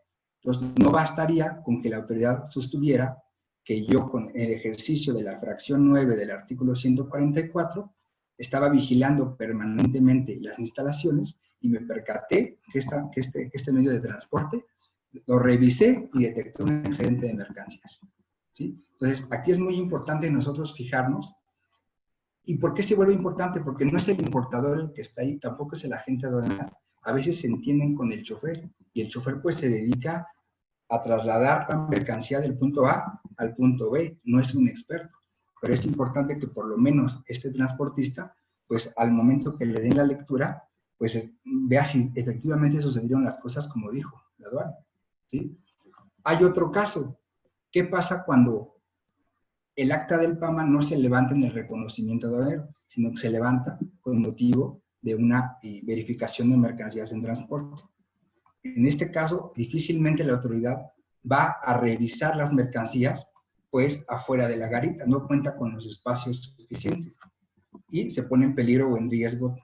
Entonces, no bastaría con que la autoridad sostuviera que yo, con el ejercicio de la fracción 9 del artículo 144, estaba vigilando permanentemente las instalaciones y me percaté que este medio de transporte lo revisé y detecté un excedente de mercancías, ¿sí? Entonces, aquí es muy importante nosotros fijarnos. ¿Y por qué se vuelve importante? Porque no es el importador el que está ahí, tampoco es el agente aduanal. A veces se entienden con el chofer, y el chofer pues se dedica a trasladar la mercancía del punto A al punto B, no es un experto. Pero es importante que por lo menos este transportista, pues al momento que le den la lectura, pues vea si efectivamente sucedieron las cosas como dijo la aduana, ¿sí? Hay otro caso. ¿Qué pasa cuando el acta del PAMA no se levanta en el reconocimiento aduanero, sino que se levanta con motivo de una verificación de mercancías en transporte? En este caso, difícilmente la autoridad va a revisar las mercancías, pues afuera de la garita, no cuenta con los espacios suficientes y se pone en peligro o en riesgo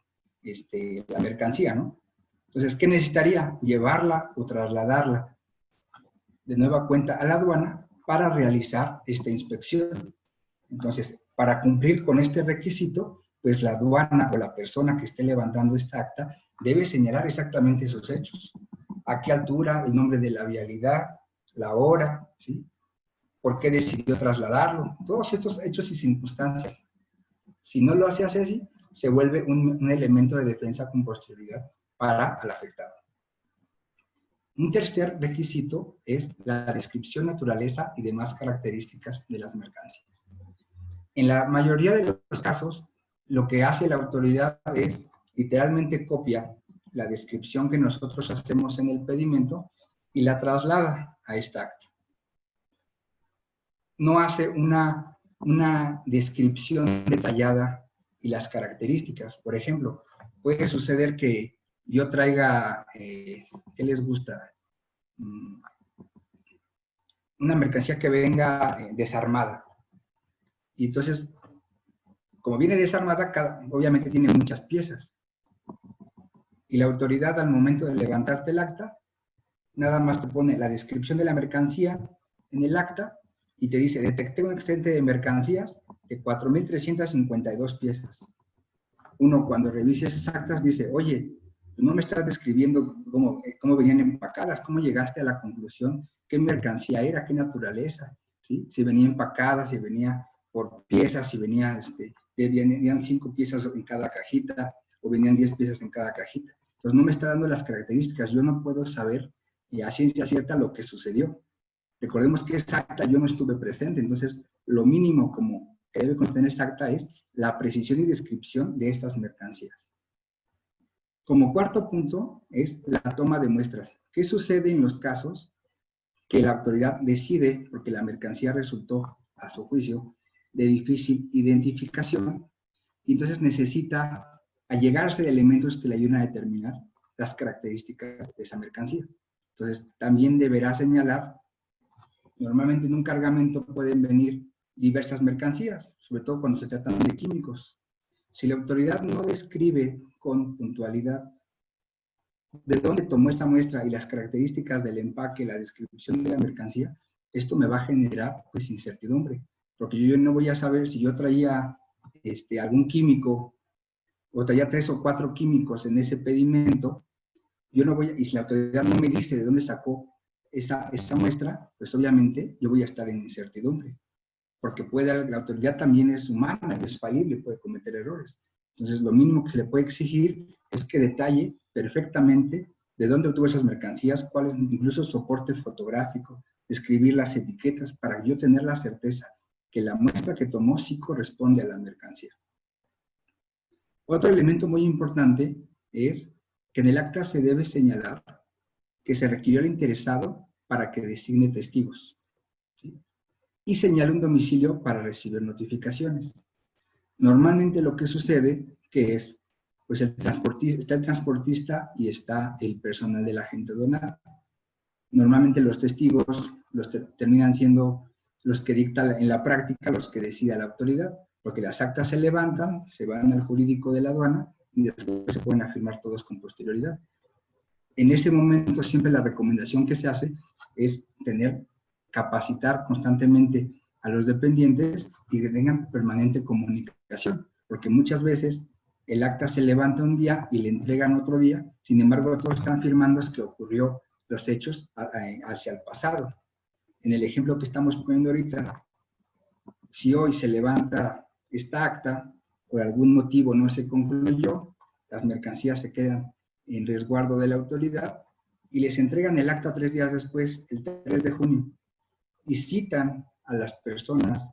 la mercancía, ¿no? Entonces, ¿qué necesitaría? Llevarla o trasladarla de nueva cuenta a la aduana para realizar esta inspección. Entonces, para cumplir con este requisito, pues la aduana o la persona que esté levantando esta acta debe señalar exactamente esos hechos. A qué altura, el nombre de la vialidad, la hora, ¿sí? ¿Por qué decidió trasladarlo? Todos estos hechos y circunstancias. Si no lo hace así, se vuelve un elemento de defensa con posterioridad para el afectado. Un tercer requisito es la descripción, naturaleza y demás características de las mercancías. En la mayoría de los casos, lo que hace la autoridad es literalmente copia la descripción que nosotros hacemos en el pedimento y la traslada a esta acta. No hace una descripción detallada y las características. Por ejemplo, puede suceder que yo traiga, ¿qué les gusta? Una mercancía que venga desarmada. Y entonces, como viene desarmada, obviamente tiene muchas piezas. Y la autoridad, al momento de levantarte el acta, nada más te pone la descripción de la mercancía en el acta y te dice, detecté un excedente de mercancías de 4.352 piezas. Uno, cuando revisa esas actas, dice, oye, no me estás describiendo cómo venían empacadas, cómo llegaste a la conclusión, qué mercancía era, qué naturaleza, ¿sí? Si venía empacada, si venía por piezas, si venía, venían 5 piezas en cada cajita, o venían 10 piezas en cada cajita. Entonces no me está dando las características, yo no puedo saber a ciencia cierta lo que sucedió. Recordemos que esa acta yo no estuve presente, entonces lo mínimo como que debe contener esta acta es la precisión y descripción de estas mercancías. Como cuarto punto es la toma de muestras. ¿Qué sucede en los casos que la autoridad decide, porque la mercancía resultó, a su juicio, de difícil identificación, y entonces necesita allegarse de elementos que le ayuden a determinar las características de esa mercancía? Entonces, también deberá señalar, normalmente en un cargamento pueden venir diversas mercancías, sobre todo cuando se tratan de químicos. Si la autoridad no describe con puntualidad de dónde tomó esta muestra y las características del empaque, la descripción de la mercancía, esto me va a generar pues incertidumbre, porque yo no voy a saber si yo traía algún químico o traía 3 o 4 químicos en ese pedimento, yo no voy a, y si la autoridad no me dice de dónde sacó esa muestra, pues obviamente yo voy a estar en incertidumbre, porque la autoridad también es humana, es falible, puede cometer errores. Entonces, lo mínimo que se le puede exigir es que detalle perfectamente de dónde obtuvo esas mercancías, cuál es incluso soporte fotográfico, describir las etiquetas para yo tener la certeza que la muestra que tomó sí corresponde a la mercancía. Otro elemento muy importante es que en el acta se debe señalar que se requirió al interesado para que designe testigos, ¿sí? Y señale un domicilio para recibir notificaciones. Normalmente lo que sucede que es, pues está el transportista y está el personal del agente aduanal. Normalmente los testigos terminan siendo los que dictan en la práctica, los que decida la autoridad, porque las actas se levantan, se van al jurídico de la aduana y después se pueden afirmar todos con posterioridad. En ese momento siempre la recomendación que se hace es capacitar constantemente a los dependientes y que tengan permanente comunicación, porque muchas veces el acta se levanta un día y le entregan otro día, sin embargo todos están firmando es que ocurrió los hechos hacia el pasado. En el ejemplo que estamos poniendo ahorita, si hoy se levanta esta acta, por algún motivo no se concluyó, las mercancías se quedan en resguardo de la autoridad y les entregan el acta 3 días después, el 3 de junio, y citan a las personas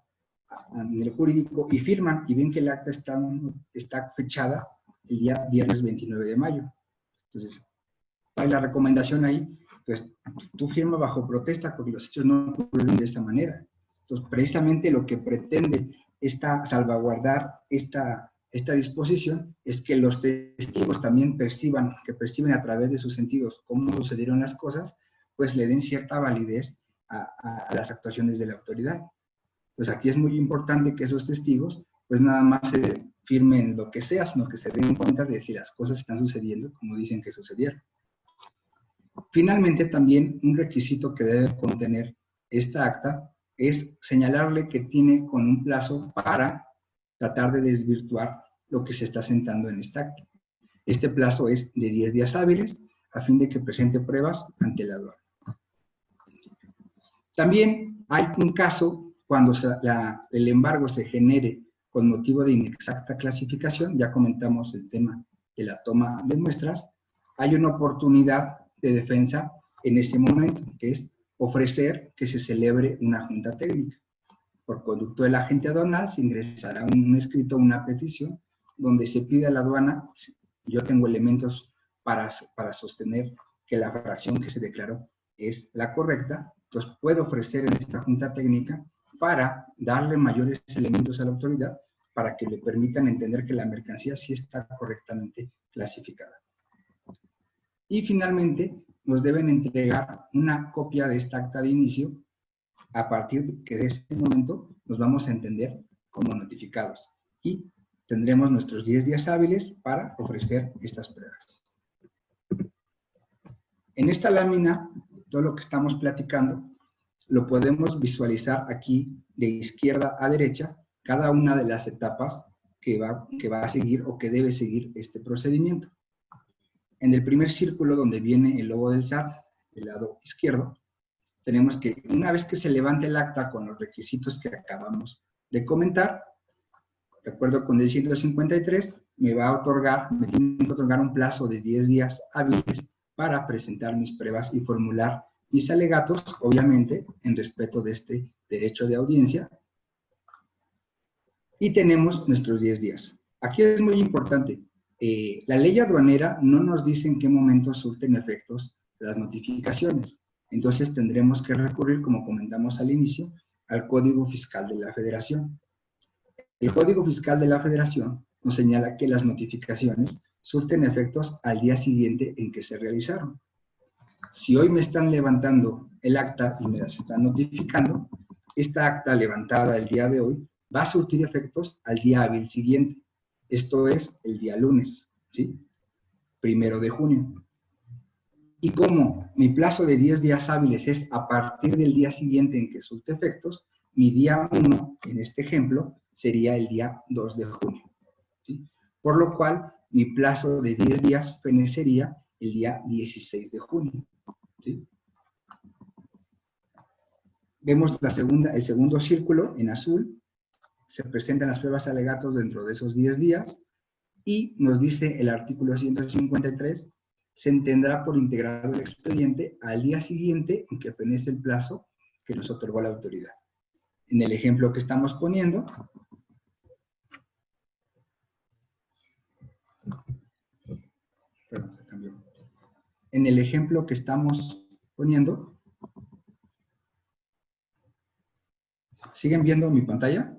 en el jurídico y firman y ven que el acta está fechada el día viernes 29 de mayo. Entonces, hay la recomendación ahí, pues tú firmas bajo protesta porque los hechos no ocurrieron de esa manera. Entonces, precisamente lo que pretende salvaguardar esta disposición es que los testigos también perciben a través de sus sentidos cómo sucedieron las cosas, pues le den cierta validez a las actuaciones de la autoridad. Pues aquí es muy importante que esos testigos, pues nada más se firmen lo que sea, sino que se den cuenta de si las cosas están sucediendo como dicen que sucedieron. Finalmente, también un requisito que debe contener esta acta es señalarle que tiene con un plazo para tratar de desvirtuar lo que se está sentando en esta acta. Este plazo es de 10 días hábiles a fin de que presente pruebas ante la aduana. También hay un caso cuando el embargo se genere con motivo de inexacta clasificación, ya comentamos el tema de la toma de muestras, hay una oportunidad de defensa en ese momento, que es ofrecer que se celebre una junta técnica. Por conducto del agente aduanal se ingresará un escrito, una petición, donde se pide a la aduana, yo tengo elementos para sostener que la fracción que se declaró es la correcta, entonces puedo ofrecer en esta junta técnica para darle mayores elementos a la autoridad para que le permitan entender que la mercancía sí está correctamente clasificada. Y finalmente, nos deben entregar una copia de esta acta de inicio. A partir de ese momento, nos vamos a entender como notificados y tendremos nuestros 10 días hábiles para ofrecer estas pruebas. En esta lámina, todo lo que estamos platicando, lo podemos visualizar aquí de izquierda a derecha, cada una de las etapas que va a seguir o que debe seguir este procedimiento. En el primer círculo, donde viene el logo del SAT, del lado izquierdo, tenemos que una vez que se levante el acta con los requisitos que acabamos de comentar, de acuerdo con el 153, me tiene que otorgar un plazo de 10 días hábiles para presentar mis pruebas y formular mis alegatos, obviamente, en respeto de este derecho de audiencia. Y tenemos nuestros 10 días. Aquí es muy importante. La ley aduanera no nos dice en qué momento surten efectos las notificaciones. Entonces tendremos que recurrir, como comentamos al inicio, al Código Fiscal de la Federación. El Código Fiscal de la Federación nos señala que las notificaciones surten efectos al día siguiente en que se realizaron. Si hoy me están levantando el acta y me las están notificando, esta acta levantada el día de hoy va a surtir efectos al día hábil siguiente. Esto es el día lunes, ¿sí? 1 de junio. Y como mi plazo de 10 días hábiles es a partir del día siguiente en que surte efectos, mi día 1, en este ejemplo, sería el día 2 de junio, ¿sí? Por lo cual, mi plazo de 10 días fenecería el día 16 de junio, ¿sí? Vemos el segundo círculo en azul, se presentan las pruebas alegatos dentro de esos 10 días y nos dice el artículo 153, se entenderá por integrado el expediente al día siguiente en que fenece el plazo que nos otorgó la autoridad. En el ejemplo que estamos poniendo, perdón, se cambió. En el ejemplo que estamos poniendo, ¿siguen viendo mi pantalla?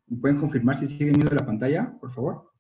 ¿Me pueden confirmar si siguen viendo la pantalla, por favor?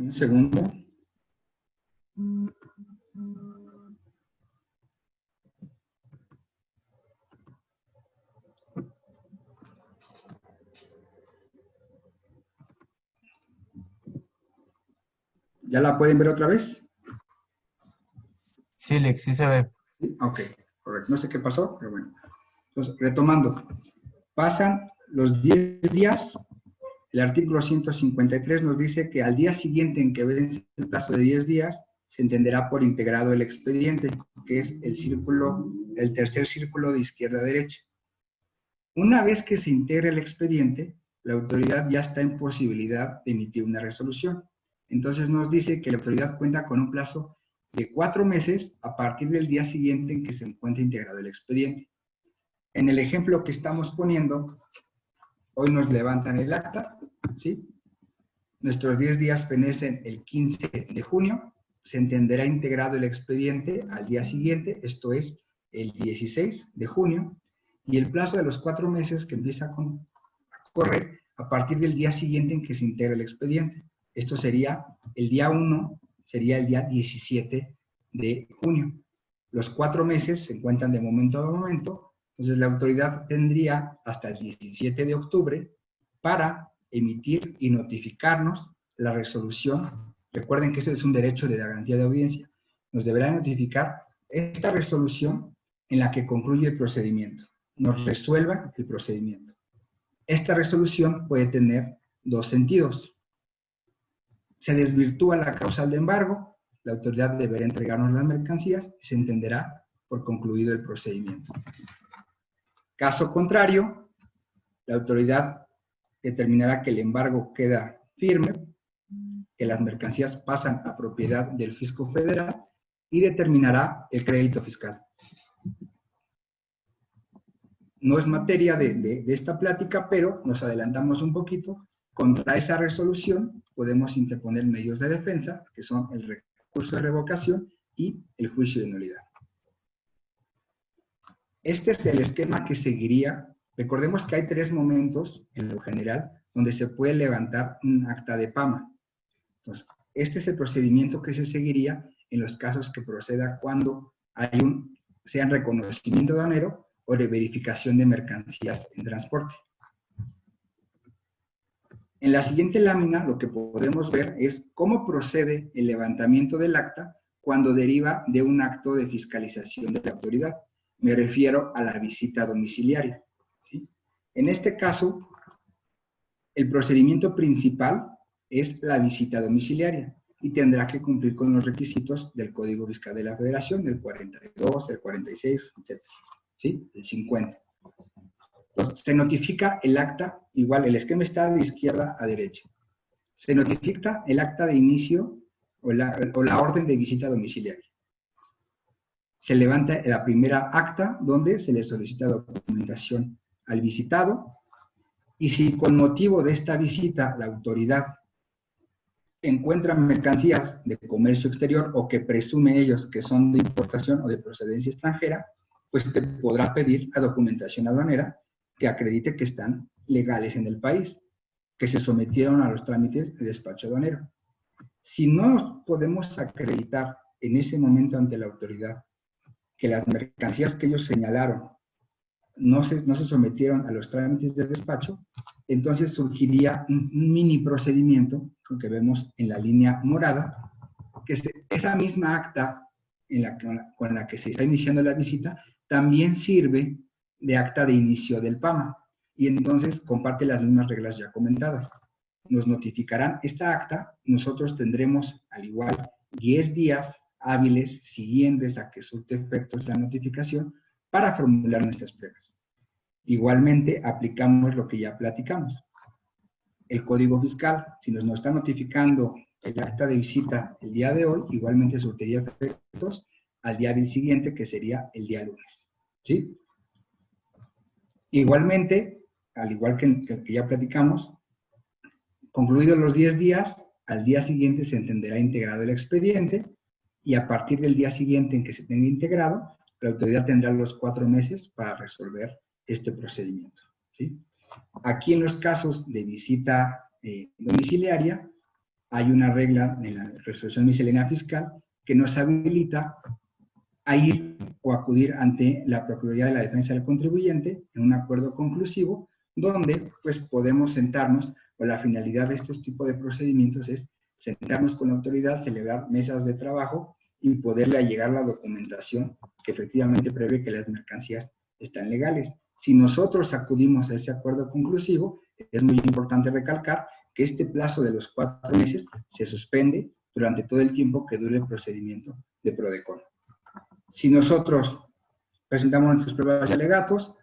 Un segundo. ¿Ya la pueden ver otra vez? Sí, Lex, sí se ve. Sí, ok, correcto. No sé qué pasó, pero bueno. Entonces, retomando. Pasan los 10 días. El artículo 153 nos dice que al día siguiente en que vence el plazo de 10 días, se entenderá por integrado el expediente, que es el tercer círculo de izquierda a derecha. Una vez que se integre el expediente, la autoridad ya está en posibilidad de emitir una resolución. Entonces nos dice que la autoridad cuenta con un plazo de 4 meses a partir del día siguiente en que se encuentre integrado el expediente. En el ejemplo que estamos poniendo, hoy nos levantan el acta, ¿sí? Nuestros 10 días fenecen el 15 de junio, se entenderá integrado el expediente al día siguiente, esto es el 16 de junio, y el plazo de los 4 meses que empieza a correr a partir del día siguiente en que se integra el expediente. Esto sería el día 1, sería el día 17 de junio. Los 4 meses se cuentan de momento a momento, entonces la autoridad tendría hasta el 17 de octubre para emitir y notificarnos la resolución. Recuerden que eso es un derecho de garantía de audiencia. Nos deberá notificar esta resolución en la que concluye el procedimiento, nos resuelva el procedimiento. Esta resolución puede tener dos sentidos. Se desvirtúa la causal de embargo, la autoridad deberá entregarnos las mercancías y se entenderá por concluido el procedimiento. Caso contrario, la autoridad determinará que el embargo queda firme, que las mercancías pasan a propiedad del fisco federal y determinará el crédito fiscal. No es materia de esta plática, pero nos adelantamos un poquito. Contra esa resolución podemos interponer medios de defensa, que son el recurso de revocación y el juicio de nulidad. Este es el esquema que seguiría. Recordemos que hay 3 momentos, en lo general, donde se puede levantar un acta de PAMA. Entonces, este es el procedimiento que se seguiría en los casos que proceda cuando hay sean reconocimiento aduanero o de verificación de mercancías en transporte. En la siguiente lámina lo que podemos ver es cómo procede el levantamiento del acta cuando deriva de un acto de fiscalización de la autoridad. Me refiero a la visita domiciliaria, ¿sí? En este caso, el procedimiento principal es la visita domiciliaria y tendrá que cumplir con los requisitos del Código Fiscal de la Federación, del 42, el 46, etc. ¿Sí? El 50. Entonces, se notifica el acta, igual el esquema está de izquierda a derecha. Se notifica el acta de inicio o la orden de visita domiciliaria. Se levanta la primera acta donde se le solicita documentación al visitado y si con motivo de esta visita la autoridad encuentra mercancías de comercio exterior o que presume ellos que son de importación o de procedencia extranjera, pues te podrá pedir la documentación aduanera que acredite que están legales en el país, que se sometieron a los trámites de despacho aduanero. Si no podemos acreditar en ese momento ante la autoridad que las mercancías que ellos señalaron no se sometieron a los trámites de despacho, entonces surgiría un mini procedimiento, que vemos en la línea morada, que es esa misma acta con la que se está iniciando la visita, también sirve de acta de inicio del PAMA, y entonces comparte las mismas reglas ya comentadas. Nos notificarán esta acta, nosotros tendremos al igual 10 días hábiles siguientes a que surte efectos la notificación para formular nuestras pruebas. Igualmente aplicamos lo que ya platicamos. El Código Fiscal, si nos está notificando el acta de visita el día de hoy, igualmente surtiría efectos al día del siguiente, que sería el día lunes. ¿Sí? Igualmente, al igual que ya platicamos, concluidos los 10 días, al día siguiente se entenderá integrado el expediente y a partir del día siguiente en que se tenga integrado, la autoridad tendrá los 4 meses para resolver este procedimiento, ¿sí? Aquí en los casos de visita domiciliaria, hay una regla en la resolución miscelánea fiscal que nos habilita a ir o acudir ante la Procuraduría de la Defensa del Contribuyente en un acuerdo conclusivo, donde pues podemos sentarnos, o la finalidad de estos tipos de procedimientos es sentarnos con la autoridad, celebrar mesas de trabajo y poderle allegar la documentación que efectivamente prevé que las mercancías están legales. Si nosotros acudimos a ese acuerdo conclusivo, es muy importante recalcar que este plazo de los 4 meses se suspende durante todo el tiempo que dure el procedimiento de PRODECON. Si nosotros presentamos nuestras pruebas y alegatos,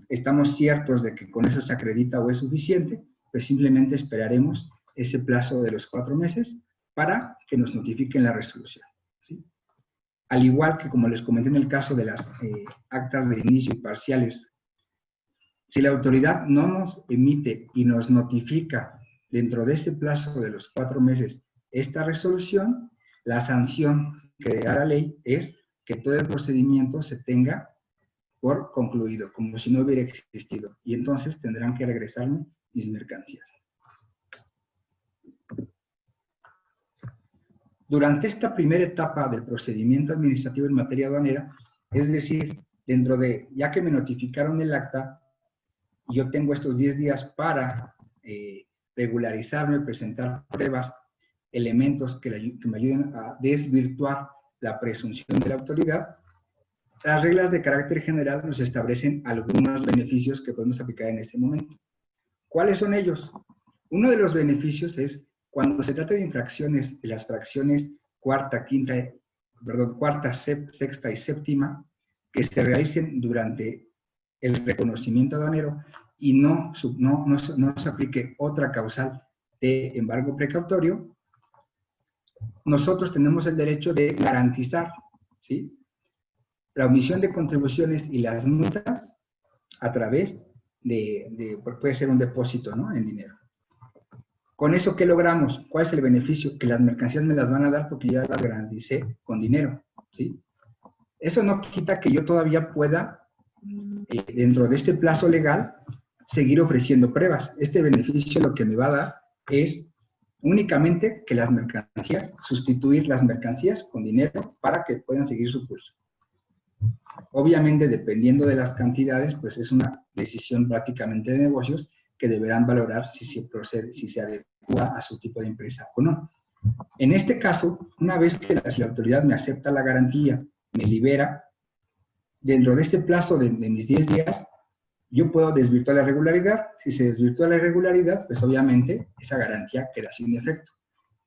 estamos ciertos de que con eso se acredita o es suficiente, pues simplemente esperaremos ese plazo de los 4 meses para que nos notifiquen la resolución, ¿sí? Al igual que como les comenté en el caso de las actas de inicio y parciales, si la autoridad no nos emite y nos notifica dentro de ese plazo de los 4 meses esta resolución, la sanción que da la ley es que todo el procedimiento se tenga por concluido, como si no hubiera existido, y entonces tendrán que regresarme mis mercancías. Durante esta primera etapa del procedimiento administrativo en materia aduanera, es decir, dentro de, ya que me notificaron el acta, yo tengo estos 10 días para regularizarme, presentar pruebas, elementos que me ayuden a desvirtuar la presunción de la autoridad. Las reglas de carácter general nos establecen algunos beneficios que podemos aplicar en este momento. ¿Cuáles son ellos? Uno de los beneficios es cuando se trata de infracciones de las fracciones cuarta, sexta y séptima, que se realicen durante el reconocimiento aduanero y no se aplique otra causal de embargo precautorio, nosotros tenemos el derecho de garantizar, ¿sí?, la omisión de contribuciones y las multas a través puede ser un depósito, ¿no?, en dinero. ¿Con eso qué logramos? ¿Cuál es el beneficio? Que las mercancías me las van a dar porque ya las garanticé con dinero, ¿sí? Eso no quita que yo todavía pueda, dentro de este plazo legal, seguir ofreciendo pruebas. Este beneficio lo que me va a dar es únicamente que las mercancías, sustituir las mercancías con dinero para que puedan seguir su curso. Obviamente, dependiendo de las cantidades, pues es una decisión prácticamente de negocios que deberán valorar si se procede, si se adecua a su tipo de empresa o no. En este caso, una vez que si la autoridad me acepta la garantía, me libera, dentro de este plazo de mis 10 días, yo puedo desvirtuar la irregularidad. Si se desvirtúa la irregularidad, pues obviamente esa garantía queda sin efecto.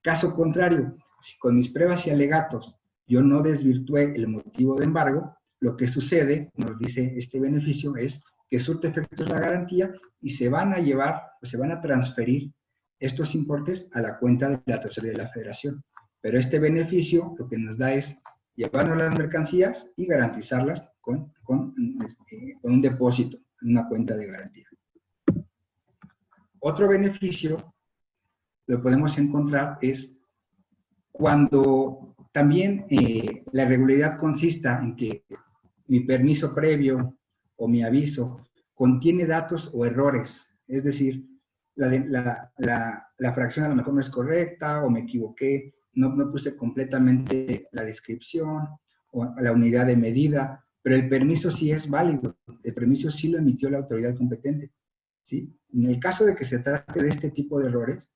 Caso contrario, si con mis pruebas y alegatos yo no desvirtué el motivo de embargo, lo que sucede, nos dice este beneficio, es que surte efectos la garantía y se van a llevar, o se van a transferir estos importes a la cuenta de la Tesorería de la Federación. Pero este beneficio lo que nos da es llevarnos las mercancías y garantizarlas con un depósito en una cuenta de garantía. Otro beneficio lo podemos encontrar es cuando también la irregularidad consista en que mi permiso previo o mi aviso contiene datos o errores, es decir, la fracción a lo mejor no es correcta o me equivoqué, no puse completamente la descripción o la unidad de medida, pero el permiso sí es válido, el permiso sí lo emitió la autoridad competente, ¿sí? En el caso de que se trate de este tipo de errores,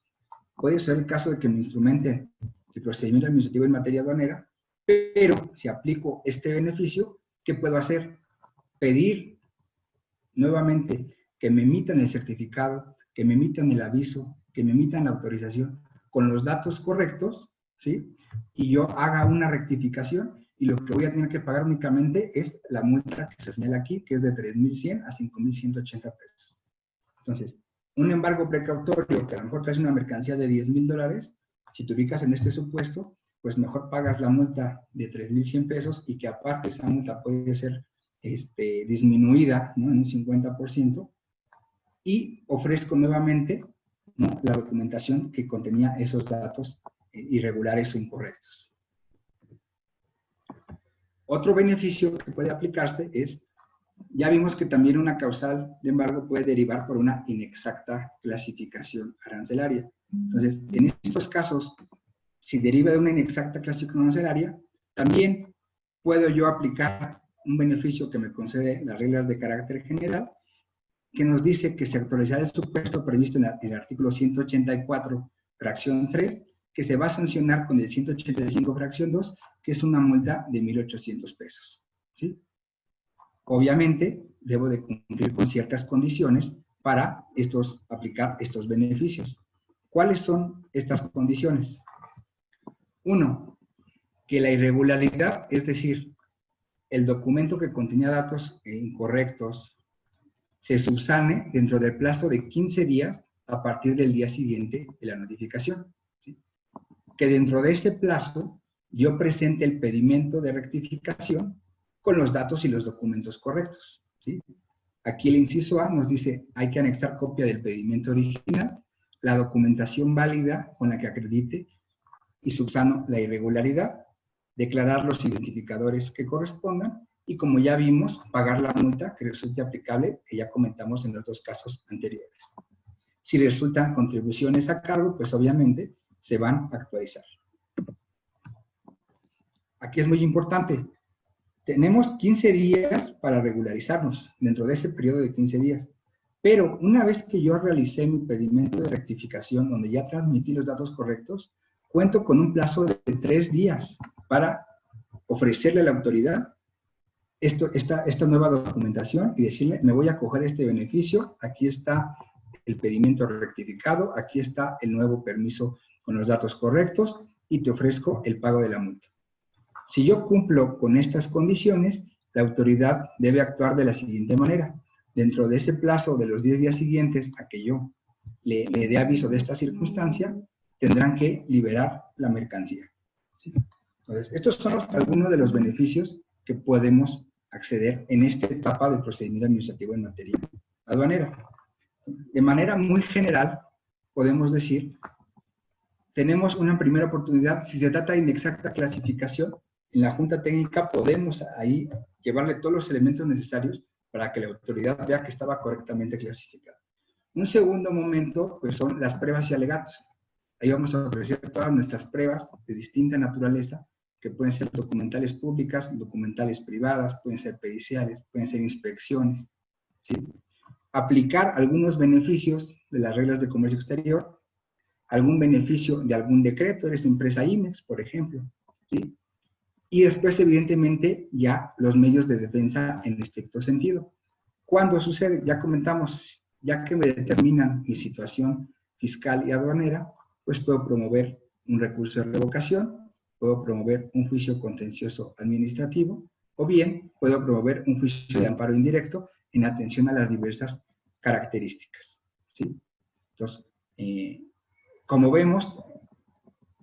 puede ser el caso de que me instrumenten el procedimiento administrativo en materia aduanera, pero si aplico este beneficio, ¿qué puedo hacer? Pedir nuevamente que me emitan el certificado, que me emitan el aviso, que me emitan la autorización con los datos correctos, ¿sí? Y yo haga una rectificación y lo que voy a tener que pagar únicamente es la multa que se señala aquí, que es de 3,100 a 5,180 pesos. Entonces, un embargo precautorio que a lo mejor traes una mercancía de $10,000, si te ubicas en este supuesto, pues mejor pagas la multa de 3,100 pesos y que aparte esa multa puede ser disminuida, ¿no?, en un 50%, y ofrezco nuevamente, ¿no?, la documentación que contenía esos datos irregulares o incorrectos. Otro beneficio que puede aplicarse es Ya vimos que también una causal de embargo puede derivar por una inexacta clasificación arancelaria. Entonces, en estos casos, si deriva de una inexacta clasificación arancelaria, también puedo yo aplicar un beneficio que me concede las reglas de carácter general, que nos dice que se actualizará el supuesto previsto en el artículo 184, fracción 3, que se va a sancionar con el 185, fracción 2, que es una multa de 1,800 pesos. ¿Sí? Obviamente, debo de cumplir con ciertas condiciones para aplicar estos beneficios. ¿Cuáles son estas condiciones? Uno, que la irregularidad, es decir, el documento que contenía datos incorrectos, se subsane dentro del plazo de 15 días a partir del día siguiente de la notificación. ¿Sí? Que dentro de ese plazo yo presente el pedimento de rectificación con los datos y los documentos correctos. ¿Sí? Aquí el inciso A nos dice, hay que anexar copia del pedimento original, la documentación válida con la que acredite y subsano la irregularidad, declarar los identificadores que correspondan y, como ya vimos, pagar la multa que resulte aplicable, que ya comentamos en los dos casos anteriores. Si resultan contribuciones a cargo, pues obviamente se van a actualizar. Aquí es muy importante. Tenemos 15 días para regularizarnos dentro de ese periodo de 15 días. Pero una vez que yo realicé mi pedimento de rectificación, donde ya transmití los datos correctos, cuento con un plazo de 3 días para ofrecerle a la autoridad esta nueva documentación y decirle, me voy a coger este beneficio, aquí está el pedimento rectificado, aquí está el nuevo permiso con los datos correctos y te ofrezco el pago de la multa. Si yo cumplo con estas condiciones, la autoridad debe actuar de la siguiente manera. Dentro de ese plazo de los 10 días siguientes a que yo le dé aviso de esta circunstancia, tendrán que liberar la mercancía. ¿Sí? Entonces, estos son algunos de los beneficios que podemos acceder en esta etapa del procedimiento administrativo en materia aduanera. De manera muy general, podemos decir, tenemos una primera oportunidad. Si se trata de inexacta clasificación, en la Junta Técnica podemos ahí llevarle todos los elementos necesarios para que la autoridad vea que estaba correctamente clasificado. Un segundo momento, pues son las pruebas y alegatos. Ahí vamos a ofrecer todas nuestras pruebas de distinta naturaleza, que pueden ser documentales públicas, documentales privadas, pueden ser periciales, pueden ser inspecciones. ¿Sí? Aplicar algunos beneficios de las reglas de comercio exterior, algún beneficio de algún decreto, eres empresa IMEX, por ejemplo. ¿Sí? Y después, evidentemente, ya los medios de defensa en estricto sentido. ¿Cuándo sucede? Ya comentamos, ya que me determinan mi situación fiscal y aduanera, pues puedo promover un recurso de revocación, puedo promover un juicio contencioso administrativo, o bien puedo promover un juicio de amparo indirecto en atención a las diversas características. ¿Sí? Entonces, como vemos,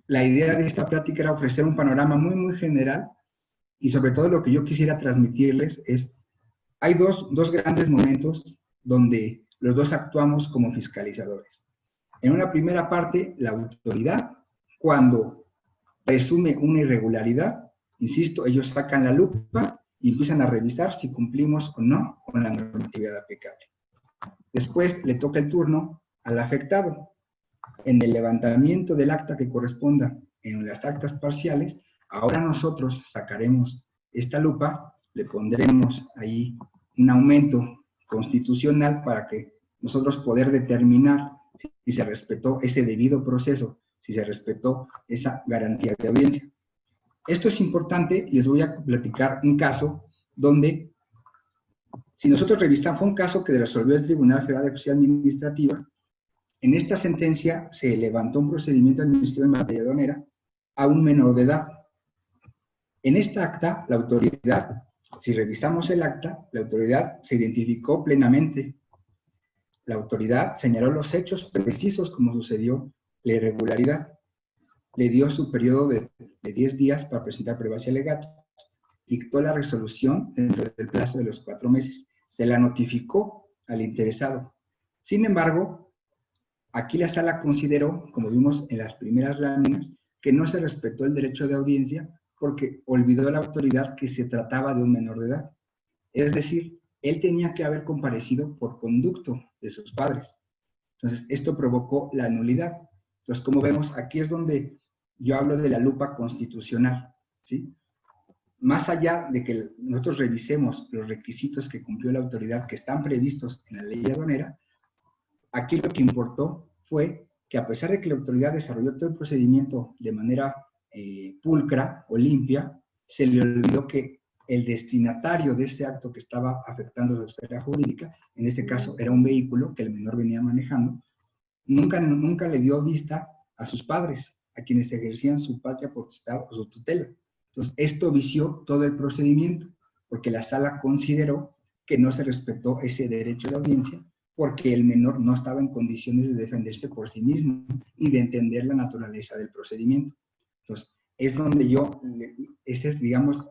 la idea de esta plática era ofrecer un panorama muy, muy general, y sobre todo lo que yo quisiera transmitirles es, hay dos grandes momentos donde los dos actuamos como fiscalizadores. En una primera parte, la autoridad, cuando presume una irregularidad, insisto, ellos sacan la lupa y empiezan a revisar si cumplimos o no con la normatividad aplicable. Después le toca el turno al afectado. En el levantamiento del acta que corresponda en las actas parciales, ahora nosotros sacaremos esta lupa, le pondremos ahí un aumento constitucional para que nosotros poder determinar si se respetó ese debido proceso, si se respetó esa garantía de audiencia. Esto es importante y les voy a platicar un caso donde, si nosotros revisamos, fue un caso que resolvió el Tribunal Federal de Justicia Administrativa. En esta sentencia se levantó un procedimiento administrativo en materia aduanera a un menor de edad. En esta acta, la autoridad, si revisamos el acta, la autoridad se identificó plenamente. La autoridad señaló los hechos precisos como sucedió la irregularidad. Le dio su periodo de 10 días para presentar pruebas y alegatos. Dictó la resolución dentro del plazo de los 4 meses. Se la notificó al interesado. Sin embargo, aquí la sala consideró, como vimos en las primeras láminas, que no se respetó el derecho de audiencia porque olvidó la autoridad que se trataba de un menor de edad. Es decir, él tenía que haber comparecido por conducto de sus padres. Entonces, esto provocó la nulidad. Entonces, como vemos, aquí es donde yo hablo de la lupa constitucional, ¿sí? Más allá de que nosotros revisemos los requisitos que cumplió la autoridad que están previstos en la ley aduanera, aquí lo que importó fue que a pesar de que la autoridad desarrolló todo el procedimiento de manera pulcra o limpia, se le olvidó que el destinatario de ese acto que estaba afectando la esfera jurídica, en este caso era un vehículo que el menor venía manejando, nunca le dio vista a sus padres, a quienes ejercían su patria potestad o su tutela. Entonces, esto vició todo el procedimiento, porque la sala consideró que no se respetó ese derecho de audiencia, porque el menor no estaba en condiciones de defenderse por sí mismo y de entender la naturaleza del procedimiento. Entonces, es donde esa es, digamos,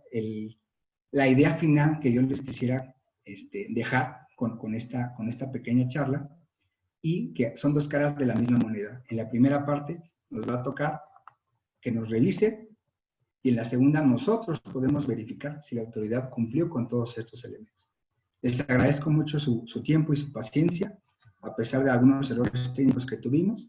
la idea final que yo les quisiera dejar con esta pequeña charla, y que son dos caras de la misma moneda. En la primera parte nos va a tocar que nos revise, y en la segunda nosotros podemos verificar si la autoridad cumplió con todos estos elementos. Les agradezco mucho su tiempo y su paciencia, a pesar de algunos errores técnicos que tuvimos.